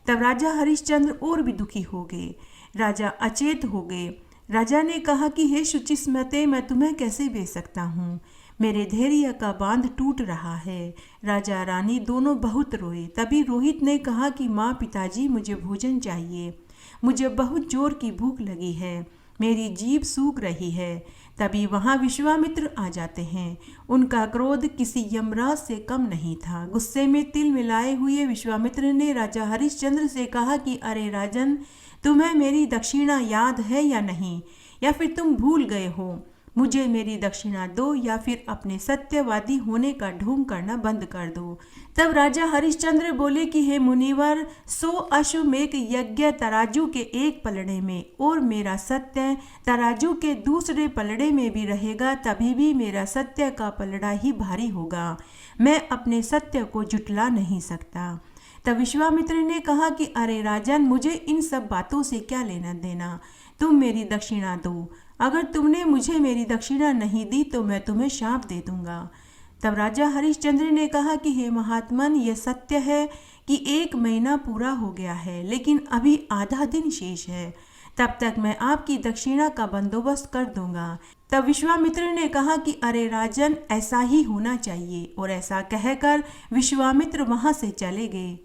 तब राजा हरिश्चंद्र और भी दुखी हो गए। राजा अचेत हो गए। राजा ने कहा कि हे शुचिस्मते, मैं तुम्हें कैसे बेच सकता हूँ? मेरे धैर्य का बांध टूट रहा है। राजा रानी दोनों बहुत रोए। तभी रोहित ने कहा कि माँ, पिताजी, मुझे भोजन चाहिए। मुझे बहुत जोर की भूख लगी है। मेरी जीभ सूख रही है। तभी वहां विश्वामित्र आ जाते हैं। उनका क्रोध किसी यमराज से कम नहीं था। गुस्से में तिल मिलाए हुए विश्वामित्र ने राजा हरिश्चंद्र से कहा कि अरे राजन, तुम्हें मेरी दक्षिणा याद है या नहीं, या फिर तुम भूल गए हो? मुझे मेरी दक्षिणा दो या फिर अपने सत्यवादी होने का ढोंग करना बंद कर दो। तब राजा हरिश्चंद्र बोले कि हे मुनिवर, 100 अश्वमेध यज्ञ तराजू के एक पलड़े में और मेरा सत्य तराजू के दूसरे पलड़े में भी रहेगा, तभी भी मेरा सत्य का पलड़ा ही भारी होगा। मैं अपने सत्य को जुटला नहीं सकता। तब विश्वामित्र ने कहा कि अरे राजन, मुझे इन सब बातों से क्या लेना देना, तुम मेरी दक्षिणा दो। अगर तुमने मुझे मेरी दक्षिणा नहीं दी तो मैं तुम्हें शाप दे दूंगा। तब राजा हरिश्चंद्र ने कहा कि हे महात्मन, यह सत्य है कि 1 महीना पूरा हो गया है, लेकिन अभी आधा दिन शेष है। तब तक मैं आपकी दक्षिणा का बंदोबस्त कर दूंगा। तब विश्वामित्र ने कहा कि अरे राजन, ऐसा ही होना चाहिए। और ऐसा कहकर विश्वामित्र वहां से चले गए।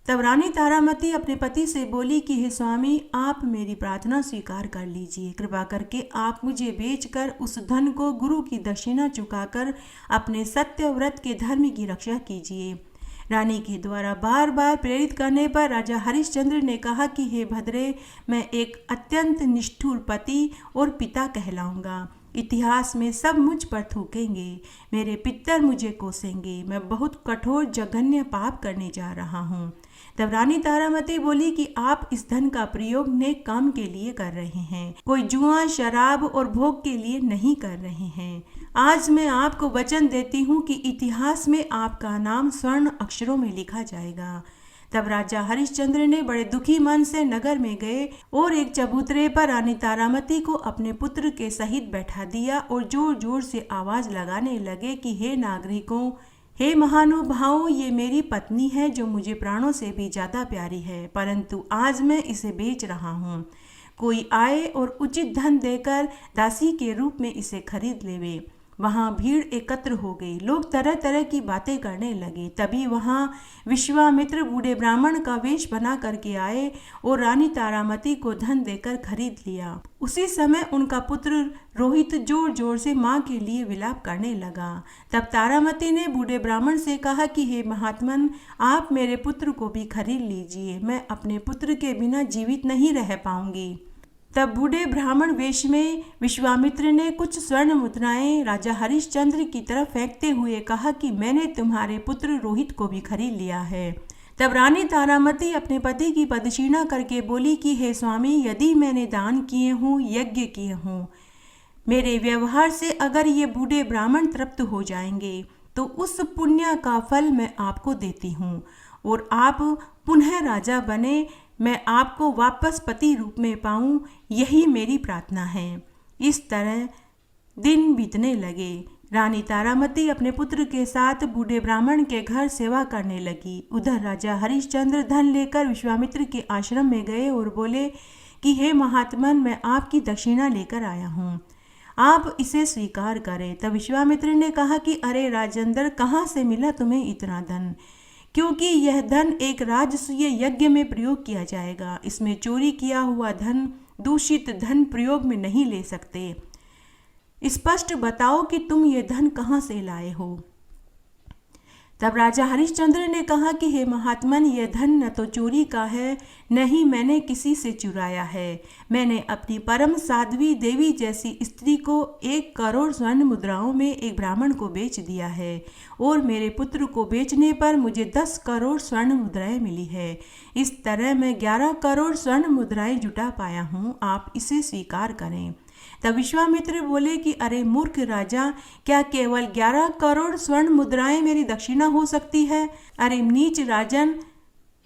तब रानी तारामती अपने पति से बोली कि हे स्वामी, आप मेरी प्रार्थना स्वीकार कर लीजिए। कृपा करके आप मुझे बेचकर उस धन को गुरु की दक्षिणा चुकाकर अपने सत्य व्रत के धर्म की रक्षा कीजिए। रानी के द्वारा बार बार प्रेरित करने पर राजा हरिश्चंद्र ने कहा कि हे भद्रे, मैं एक अत्यंत निष्ठुर पति और पिता कहलाऊंगा। इतिहास में सब मुझ पर थूकेंगे, मेरे पितर मुझे कोसेंगे। मैं बहुत कठोर जघन्य पाप करने जा रहा हूँ। तब रानी तारामती बोली कि आप इस धन का प्रयोग नेक काम के लिए कर रहे हैं, कोई जुआ, शराब और भोग के लिए नहीं कर रहे हैं। आज मैं आपको वचन देती हूँ कि इतिहास में आपका नाम स्वर्ण अक्षरों में लिखा जाएगा। तब राजा हरिश्चंद्र ने बड़े दुखी मन से नगर में गए और एक चबूतरे पर रानी तारामती को अपने पुत्र के सहित बैठा दिया और जोर जोर से आवाज लगाने लगे कि हे नागरिकों, हे महानुभावों, ये मेरी पत्नी है जो मुझे प्राणों से भी ज़्यादा प्यारी है, परंतु आज मैं इसे बेच रहा हूँ। कोई आए और उचित धन देकर दासी के रूप में इसे खरीद लेवे। वहाँ भीड़ एकत्र हो गई, लोग तरह तरह की बातें करने लगे। तभी वहाँ विश्वामित्र बूढ़े ब्राह्मण का वेश बना करके आए और रानी तारामती को धन देकर खरीद लिया। उसी समय उनका पुत्र रोहित जोर जोर से माँ के लिए विलाप करने लगा। तब तारामती ने बूढ़े ब्राह्मण से कहा कि हे महात्मन, आप मेरे पुत्र को भी खरीद लीजिए, मैं अपने पुत्र के बिना जीवित नहीं रह पाऊंगी। तब बूढ़े ब्राह्मण वेश में विश्वामित्र ने कुछ स्वर्ण मुद्राएं राजा हरिश्चंद्र की तरफ फेंकते हुए कहा कि मैंने तुम्हारे पुत्र रोहित को भी खरीद लिया है। तब रानी तारामती अपने पति की पदक्षिणा करके बोली कि हे स्वामी, यदि मैंने दान किए हों, यज्ञ किए हों, मेरे व्यवहार से अगर ये बूढ़े ब्राह्मण तृप्त हो जाएंगे तो उस पुण्य का फल मैं आपको देती हूँ और आप पुनः राजा बने, मैं आपको वापस पति रूप में पाऊं, यही मेरी प्रार्थना है। इस तरह दिन बीतने लगे। रानी तारामती अपने पुत्र के साथ बूढ़े ब्राह्मण के घर सेवा करने लगी। उधर राजा हरिश्चंद्र धन लेकर विश्वामित्र के आश्रम में गए और बोले कि हे महात्मन, मैं आपकी दक्षिणा लेकर आया हूँ, आप इसे स्वीकार करें। तब विश्वामित्र ने कहा कि अरे राजेंद्र, कहाँ से मिला तुम्हें इतना धन? क्योंकि यह धन एक राजसूय यज्ञ में प्रयोग किया जाएगा। इसमें चोरी किया हुआ धन, दूषित धन प्रयोग में नहीं ले सकते। स्पष्ट बताओ कि तुम ये धन कहाँ से लाए हो। तब राजा हरिश्चंद्र ने कहा कि हे महात्मन, यह धन न तो चोरी का है, न ही मैंने किसी से चुराया है। मैंने अपनी परम साध्वी देवी जैसी स्त्री को 1 करोड़ स्वर्ण मुद्राओं में एक ब्राह्मण को बेच दिया है और मेरे पुत्र को बेचने पर मुझे 10 करोड़ स्वर्ण मुद्राएं मिली है। इस तरह मैं 11 करोड़ स्वर्ण मुद्राएं जुटा पाया हूँ, आप इसे स्वीकार करें। तब विश्वामित्र बोले कि अरे मूर्ख राजा, क्या केवल 11 करोड़ स्वर्ण मुद्राएं मेरी दक्षिणा हो सकती है? अरे नीच राजन,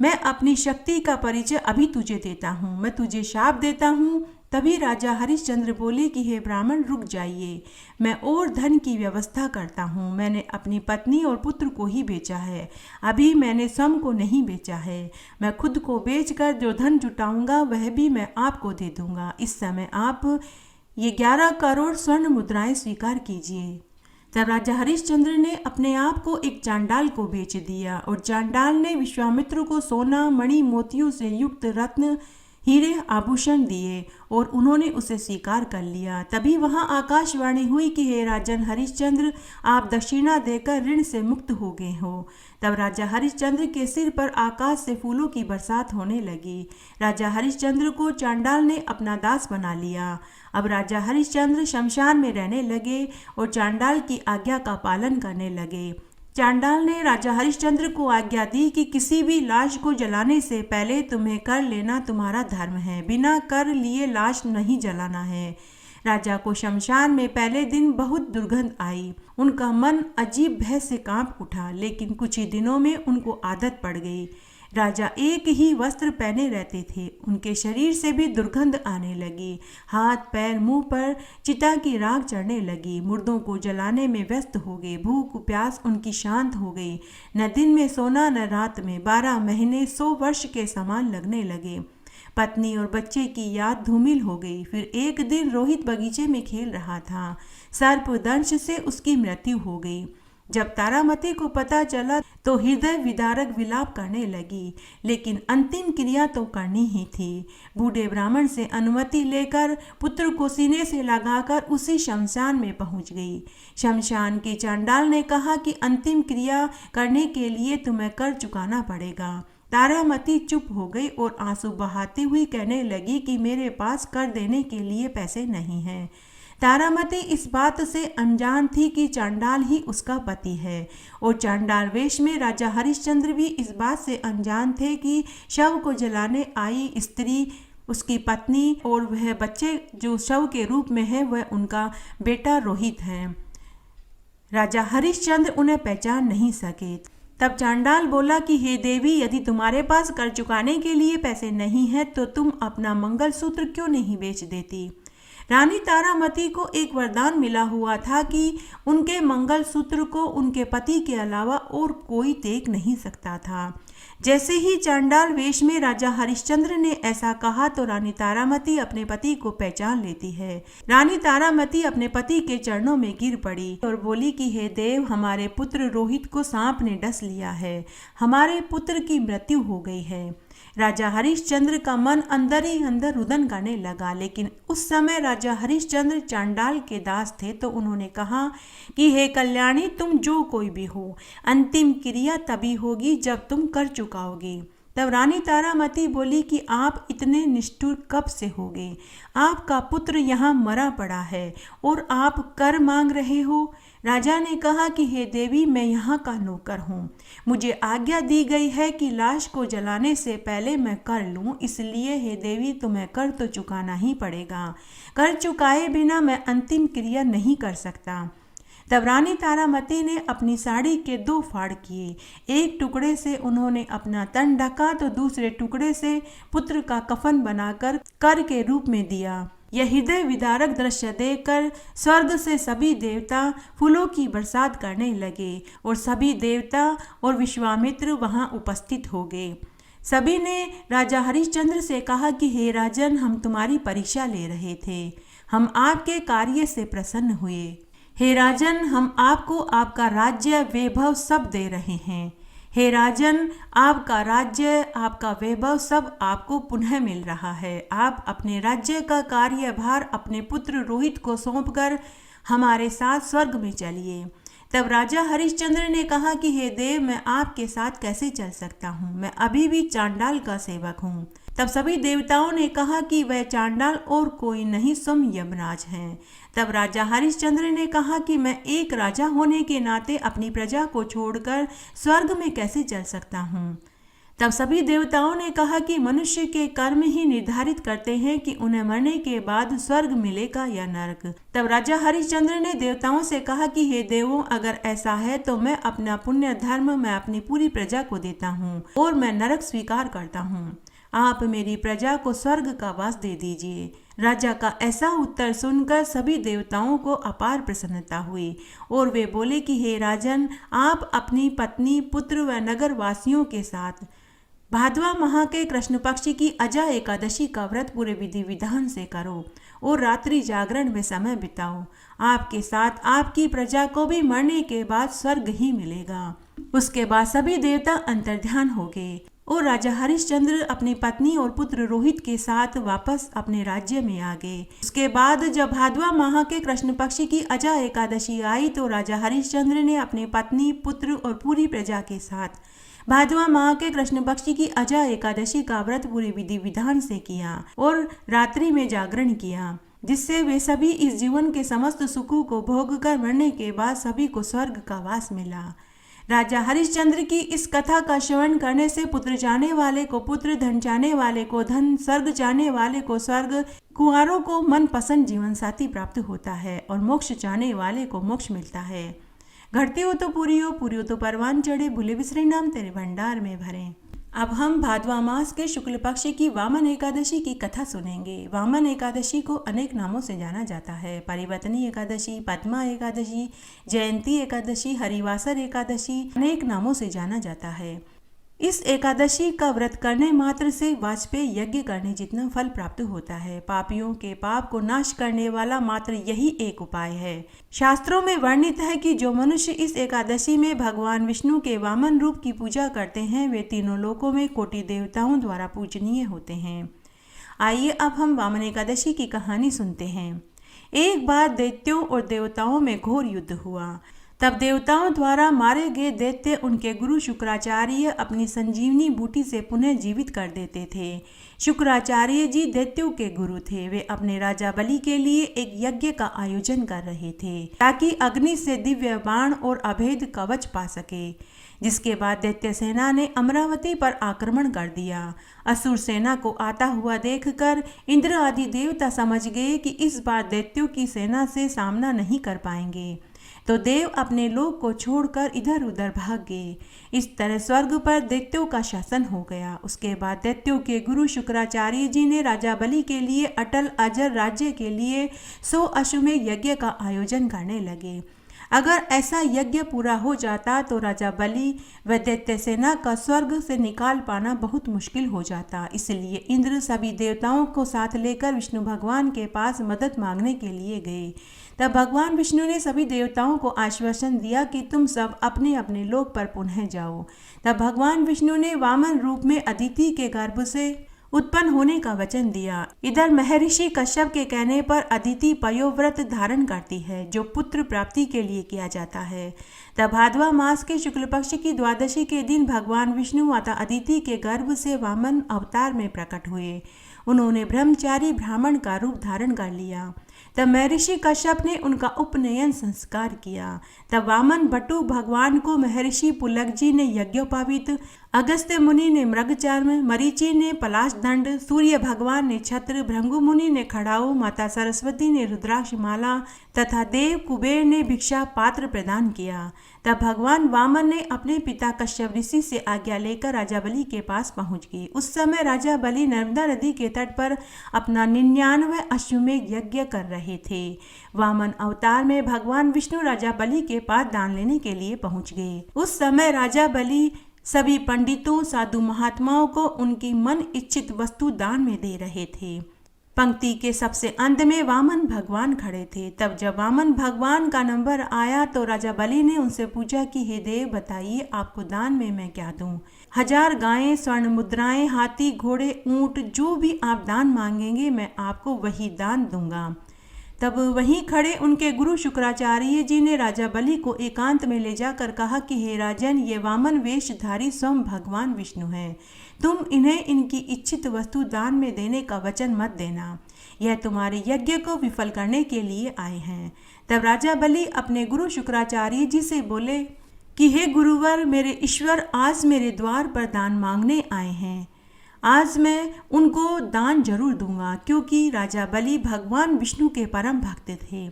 मैं अपनी शक्ति का परिचय अभी तुझे देता हूँ, मैं तुझे शाप देता हूँ। तभी राजा हरिश्चंद्र बोले कि हे ब्राह्मण, रुक जाइए, मैं और धन की व्यवस्था करता हूँ। मैंने अपनी पत्नी और पुत्र को ही बेचा है, अभी मैंने स्वयं को नहीं बेचा है। मैं खुद को बेचकर जो धन जुटाऊंगा वह भी मैं आपको दे दूंगा। इस समय आप ये 11 करोड़ स्वर्ण मुद्राएं स्वीकार कीजिए। तब राजा हरिश्चंद्र ने अपने आप को एक चांडाल को बेच दिया और चांडाल ने विश्वामित्र को सोना, मणि, मोतियों से युक्त रत्न, हीरे आभूषण दिए और उन्होंने उसे स्वीकार कर लिया। तभी वहां आकाशवाणी हुई कि हे राजन हरिश्चंद्र, आप दक्षिणा देकर ऋण से मुक्त हो गए हो। तब राजा हरिश्चंद्र के सिर पर आकाश से फूलों की बरसात होने लगी। राजा हरिश्चंद्र को चांडाल ने अपना दास बना लिया। अब राजा हरिश्चंद्र शमशान में रहने लगे और चांडाल की आज्ञा का पालन करने लगे। चांडाल ने राजा हरिश्चंद्र को आज्ञा दी कि किसी भी लाश को जलाने से पहले तुम्हें कर लेना तुम्हारा धर्म है, बिना कर लिए लाश नहीं जलाना है। राजा को शमशान में पहले दिन बहुत दुर्गंध आई। उनका मन अजीब भय से कांप उठा, लेकिन कुछ ही दिनों में उनको आदत पड़ गई। राजा एक ही वस्त्र पहने रहते थे। उनके शरीर से भी दुर्गंध आने लगी। हाथ पैर मुंह पर चिता की राख चढ़ने लगी। मुर्दों को जलाने में व्यस्त हो गए। भूख प्यास उनकी शांत हो गई। न दिन में सोना न रात में। 12 महीने 100 वर्ष के समान लगने लगे। पत्नी और बच्चे की याद धूमिल हो गई। फिर एक दिन रोहित बगीचे में खेल रहा था। सर्पदंश से उसकी मृत्यु हो गई। जब तारामती को पता चला तो हृदय विदारक विलाप करने लगी, लेकिन अंतिम क्रिया तो करनी ही थी। बूढ़े ब्राह्मण से अनुमति लेकर पुत्र को सीने से लगाकर उसी शमशान में पहुंच गई। शमशान के चांडाल ने कहा कि अंतिम क्रिया करने के लिए तुम्हें कर चुकाना पड़ेगा। तारामती चुप हो गई और आंसू बहाती हुई कहने लगी कि मेरे पास कर देने के लिए पैसे नहीं हैं। तारामती इस बात से अनजान थी कि चांडाल ही उसका पति है, और चांडाल वेश में राजा हरिश्चंद्र भी इस बात से अनजान थे कि शव को जलाने आई स्त्री उसकी पत्नी और वह बच्चे जो शव के रूप में है वह उनका बेटा रोहित है। राजा हरिश्चंद्र उन्हें पहचान नहीं सके। तब चांडाल बोला कि हे देवी, यदि तुम्हारे पास कर चुकाने के लिए पैसे नहीं है तो तुम अपना मंगलसूत्र क्यों नहीं बेच देती। रानी तारामती को एक वरदान मिला हुआ था कि उनके मंगलसूत्र को उनके पति के अलावा और कोई देख नहीं सकता था। जैसे ही चांडाल वेश में राजा हरिश्चंद्र ने ऐसा कहा तो रानी तारामती अपने पति को पहचान लेती है। रानी तारामती अपने पति के चरणों में गिर पड़ी और बोली कि हे देव, हमारे पुत्र रोहित को सांप ने डस लिया है। हमारे पुत्र की मृत्यु हो गई है। राजा हरिश्चंद्र का मन अंदर ही अंदर रुदन करने लगा, लेकिन उस समय राजा हरिश्चंद्र चांडाल के दास थे तो उन्होंने कहा कि हे कल्याणी, तुम जो कोई भी हो, अंतिम क्रिया तभी होगी जब तुम कर चुकाओगी। तब रानी तारामती बोली कि आप इतने निष्ठुर कब से हो गए? आपका पुत्र यहाँ मरा पड़ा है और आप कर मांग रहे हो। राजा ने कहा कि हे देवी, मैं यहाँ का नौकर हूँ। मुझे आज्ञा दी गई है कि लाश को जलाने से पहले मैं कर लूँ, इसलिए हे देवी, तुम्हें कर तो चुकाना ही पड़ेगा। कर चुकाए बिना मैं अंतिम क्रिया नहीं कर सकता। तब रानी तारामती ने अपनी साड़ी के 2 फाड़ किए। एक टुकड़े से उन्होंने अपना तन ढका तो दूसरे टुकड़े से पुत्र का कफन बनाकर कर के रूप में दिया। यह हृदय विदारक दृश्य देखकर स्वर्ग से सभी देवता फूलों की बरसात करने लगे और सभी देवता और विश्वामित्र वहां उपस्थित हो गए। सभी ने राजा हरिश्चंद्र से कहा कि हे राजन, हम तुम्हारी परीक्षा ले रहे थे। हम आपके कार्य से प्रसन्न हुए। हे राजन, हम आपको आपका राज्य वैभव सब दे रहे हैं। हे राजन, आपका राज्य आपका वैभव सब आपको पुनः मिल रहा है। आप अपने राज्य का कार्यभार अपने पुत्र रोहित को सौंपकर हमारे साथ स्वर्ग में चलिए। तब राजा हरिश्चंद्र ने कहा कि हे देव, मैं आपके साथ कैसे चल सकता हूँ? मैं अभी भी चांडाल का सेवक हूँ। तब सभी देवताओं ने कहा कि वह चांडाल और कोई नहीं, स्वयं यमराज हैं। तब राजा हरिश्चंद्र ने कहा कि मैं एक राजा होने के नाते अपनी प्रजा को छोड़कर स्वर्ग में कैसे चल सकता हूँ। तब सभी देवताओं ने कहा कि मनुष्य के कर्म ही निर्धारित करते हैं कि उन्हें मरने के बाद स्वर्ग मिलेगा या नरक। तब राजा हरिश्चंद्र ने देवताओं से कहा कि हे देवों, अगर ऐसा है तो मैं अपना पुण्य धर्म मैं अपनी पूरी प्रजा को देता हूँ और मैं नरक स्वीकार करता हूँ। आप मेरी प्रजा को स्वर्ग का वास दे दीजिए। राजा का ऐसा उत्तर सुनकर सभी देवताओं को अपार प्रसन्नता हुई और वे बोले कि हे राजन, आप अपनी पत्नी, पुत्र व नगर वासियों के साथ भाद्वा माह के कृष्ण पक्ष की अजा एकादशी का व्रत पूरे विधि विधान से करो और रात्रि जागरण में समय बिताओ। आपके साथ आपकी प्रजा को भी मरने के बाद स्वर्ग ही मिलेगा। उसके बाद सभी देवता अंतर्ध्यान हो गए और राजा हरिश्चंद्र अपनी पत्नी और पुत्र रोहित के साथ वापस अपने राज्य में आ गए। उसके बाद जब भादवा माह के कृष्ण पक्ष की अजा एकादशी आई तो राजा हरिश्चंद्र ने अपनी पत्नी, पुत्र और पूरी प्रजा के साथ भादवा माह के कृष्ण पक्ष की अजा एकादशी का व्रत पूरे विधि विधान से किया और रात्रि में जागरण किया, जिससे वे सभी इस जीवन के समस्त सुखों को भोग कर मरने के बाद सभी को स्वर्ग का वास मिला। राजा हरिश्चंद्र की इस कथा का श्रवण करने से पुत्र चाहने वाले को पुत्र, धन चाहने वाले को धन, स्वर्ग चाहने वाले को स्वर्ग, कुंवारों को मनपसंद जीवन साथी प्राप्त होता है और मोक्ष चाहने वाले को मोक्ष मिलता है। घटती हो तो पूरी हो तो परवान चढ़े, भूले बिसरे नाम तेरे भंडार में भरे। अब हम भादवा मास के शुक्ल पक्ष की वामन एकादशी की कथा सुनेंगे। वामन एकादशी को अनेक नामों से जाना जाता है। परिवर्तनी एकादशी, पद्मा एकादशी, जयंती एकादशी, हरिवासर एकादशी, अनेक नामों से जाना जाता है। इस एकादशी का व्रत करने मात्र से वाजपेय यज्ञ करने जितना फल प्राप्त होता है। पापियों के पाप को नाश करने वाला मात्र यही एक उपाय है। शास्त्रों में वर्णित है कि जो मनुष्य इस एकादशी में भगवान विष्णु के वामन रूप की पूजा करते हैं वे तीनों लोकों में कोटि देवताओं द्वारा पूजनीय होते हैं। आइए अब हम वामन एकादशी की कहानी सुनते हैं। एक बार दैत्यों और देवताओं में घोर युद्ध हुआ। तब देवताओं द्वारा मारे गए दैत्य उनके गुरु शुक्राचार्य अपनी संजीवनी बूटी से पुनः जीवित कर देते थे। शुक्राचार्य जी दैत्यों के गुरु थे। वे अपने राजा बलि के लिए एक यज्ञ का आयोजन कर रहे थे ताकि अग्नि से दिव्य बाण और अभेद कवच पा सके। जिसके बाद दैत्य सेना ने अमरावती पर आक्रमण कर दिया। असुर सेना को आता हुआ देखकर इंद्र आदि देवता समझ गए कि इस बार दैत्यों की सेना से सामना नहीं कर पाएंगे, तो देव अपने लोक को छोड़कर इधर उधर भाग गए। इस तरह स्वर्ग पर दैत्यों का शासन हो गया। उसके बाद दैत्यों के गुरु शुक्राचार्य जी ने राजा बलि के लिए अटल अजर राज्य के लिए 100 अश्वमेध यज्ञ का आयोजन करने लगे। अगर ऐसा यज्ञ पूरा हो जाता तो राजा बलि व दैत्य सेना का स्वर्ग से निकाल पाना बहुत मुश्किल हो जाता। इसलिए इंद्र सभी देवताओं को साथ लेकर विष्णु भगवान के पास मदद मांगने के लिए गए। तब भगवान विष्णु ने सभी देवताओं को आश्वासन दिया कि तुम सब अपने अपने लोक पर पुनः जाओ। तब भगवान विष्णु ने वामन रूप में अदिति के गर्भ से उत्पन्न होने का वचन दिया। इधर महर्षि कश्यप के कहने पर अदिति पयोव्रत धारण करती है, जो पुत्र प्राप्ति के लिए किया जाता है। तब भादवा मास के शुक्ल पक्ष की द्वादशी के दिन भगवान विष्णु माता अदिति के गर्भ से वामन अवतार में प्रकट हुए। उन्होंने ब्रह्मचारी ब्राह्मण का रूप धारण कर लिया। तब महर्षि कश्यप ने उनका उपनयन संस्कार किया। तब वामन बटु भगवान को महर्षि पुलक जी ने यज्ञोपवीत, अगस्त्य मुनि ने मृगचर्म, मरीचि ने पलाश दंड, सूर्य भगवान ने छत्र, भृंगु मुनि ने खड़ाऊ, माता सरस्वती ने रुद्राक्ष माला तथा देव कुबेर ने भिक्षा पात्र प्रदान किया। तब भगवान वामन ने अपने पिता कश्यप ऋषि से आज्ञा लेकर राजा बलि के पास पहुंच गए। उस समय राजा बलि नर्मदा नदी के तट पर अपना 99 अश्वमेध यज्ञ कर रहे थे। वामन अवतार में भगवान विष्णु राजा बलि के पास दान लेने के लिए पहुंच गए। उस समय राजा बलि सभी पंडितों, साधु महात्माओं को उनकी मन इच्छित वस्तु दान में दे रहे थे। पंक्ति के सबसे अंत में वामन भगवान खड़े थे। तब जब वामन भगवान का नंबर आया तो राजा बलि ने उनसे पूछा कि हे देव, बताइए आपको दान में मैं क्या दूं? 1000 गायें, स्वर्ण मुद्राएं, हाथी, घोड़े, ऊंट, जो भी आप दान मांगेंगे मैं आपको वही दान दूंगा। तब वहीं खड़े उनके गुरु शुक्राचार्य जी ने राजा बलि को एकांत में ले जाकर कहा कि हे राजन, ये वामन वेशधारी स्वयं भगवान विष्णु हैं। तुम इन्हें इनकी इच्छित वस्तु दान में देने का वचन मत देना। यह तुम्हारे यज्ञ को विफल करने के लिए आए हैं। तब राजा बलि अपने गुरु शुक्राचार्य जी से बोले कि हे गुरुवर, मेरे ईश्वर आज मेरे द्वार पर दान मांगने आए हैं। आज मैं उनको दान जरूर दूंगा, क्योंकि राजा बलि भगवान विष्णु के परम भक्त थे।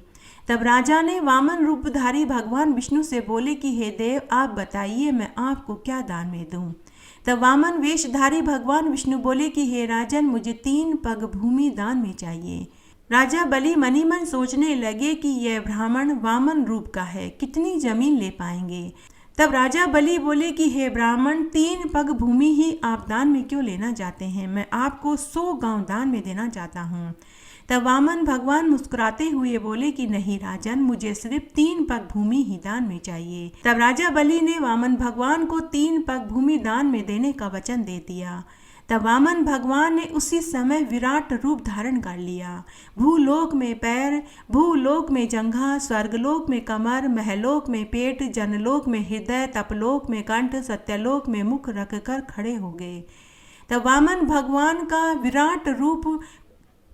तब राजा ने वामन रूपधारी भगवान विष्णु से बोले कि हे देव, आप बताइए मैं आपको क्या दान में दूं? तब वामन वेशधारी भगवान विष्णु बोले कि हे राजन, मुझे 3 पग भूमि दान में चाहिए। राजा बलि मनी मन सोचने लगे कि यह ब्राह्मण वामन रूप का है, कितनी जमीन ले पाएंगे। तब राजा बलि बोले कि हे ब्राह्मण, 3 पग भूमि ही आप दान में क्यों लेना चाहते हैं? मैं आपको 100 गांव दान में देना चाहता हूँ। तब वामन भगवान मुस्कुराते हुए बोले कि नहीं राजन, मुझे सिर्फ 3 पग भूमि ही दान में चाहिए। तब राजा बलि ने वामन भगवान को 3 पग भूमि दान में देने का वचन दे दिया। तब वामन भगवान ने उसी समय विराट रूप धारण कर लिया। भूलोक में पैर, भूलोक में जंघा, स्वर्गलोक में कमर, महलोक में पेट, जनलोक में हृदय, तपलोक में कंठ, सत्यलोक में मुख रखकर खड़े हो गए। तब वामन भगवान का विराट रूप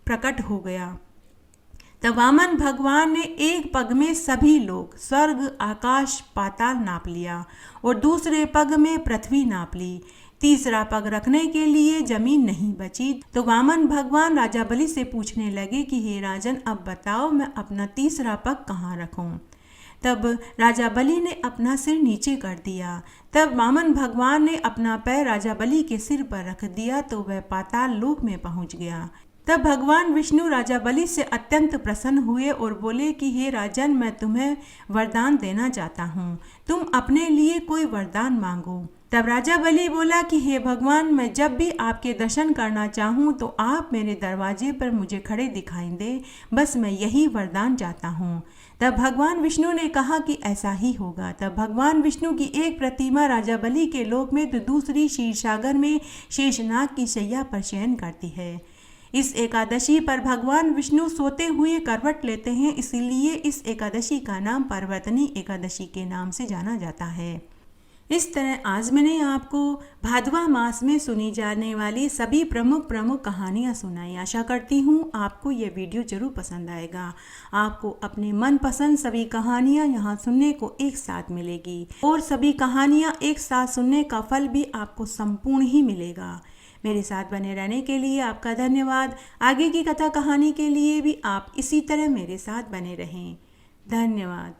प्रकट हो गया। तब वामन भगवान ने एक पग में सभी लोग, स्वर्ग, आकाश, पाताल नाप लिया और दूसरे पग में पृथ्वी नाप ली। तीसरा पग रखने के लिए जमीन नहीं बची। तो वामन भगवान राजा बलि से पूछने लगे कि हे राजन, अब बताओ मैं अपना तीसरा पग कहाँ रखूं। तब राजा बलि ने अपना सिर नीचे कर दिया। तब वामन भगवान ने अपना पैर राजा बलि के सिर पर रख दिया तो वह पाताल लोक में पहुंच गया। तब भगवान विष्णु राजा बलि से अत्यंत प्रसन्न हुए और बोले कि हे राजन, मैं तुम्हें वरदान देना चाहता हूँ, तुम अपने लिए कोई वरदान मांगो। तब राजा बलि बोला कि हे भगवान, मैं जब भी आपके दर्शन करना चाहूँ तो आप मेरे दरवाजे पर मुझे खड़े दिखाई दे, बस मैं यही वरदान चाहता हूँ। तब भगवान विष्णु ने कहा कि ऐसा ही होगा। तब भगवान विष्णु की एक प्रतिमा राजा बलि के लोक में तो दूसरी क्षीरसागर में शेषनाग की शैया पर शयन करती है। इस एकादशी पर भगवान विष्णु सोते हुए करवट लेते हैं, इसीलिए इस एकादशी का नाम परवर्तनी एकादशी के नाम से जाना जाता है। इस तरह आज मैंने आपको भादवा मास में सुनी जाने वाली सभी प्रमुख कहानियाँ सुनाई। आशा करती हूँ आपको ये वीडियो जरूर पसंद आएगा। आपको अपने मनपसंद सभी कहानियाँ यहाँ सुनने को एक साथ मिलेगी और सभी कहानियाँ एक साथ सुनने का फल भी आपको संपूर्ण ही मिलेगा। मेरे साथ बने रहने के लिए आपका धन्यवाद। आगे की कथा कहानी के लिए भी आप इसी तरह मेरे साथ बने रहें। धन्यवाद।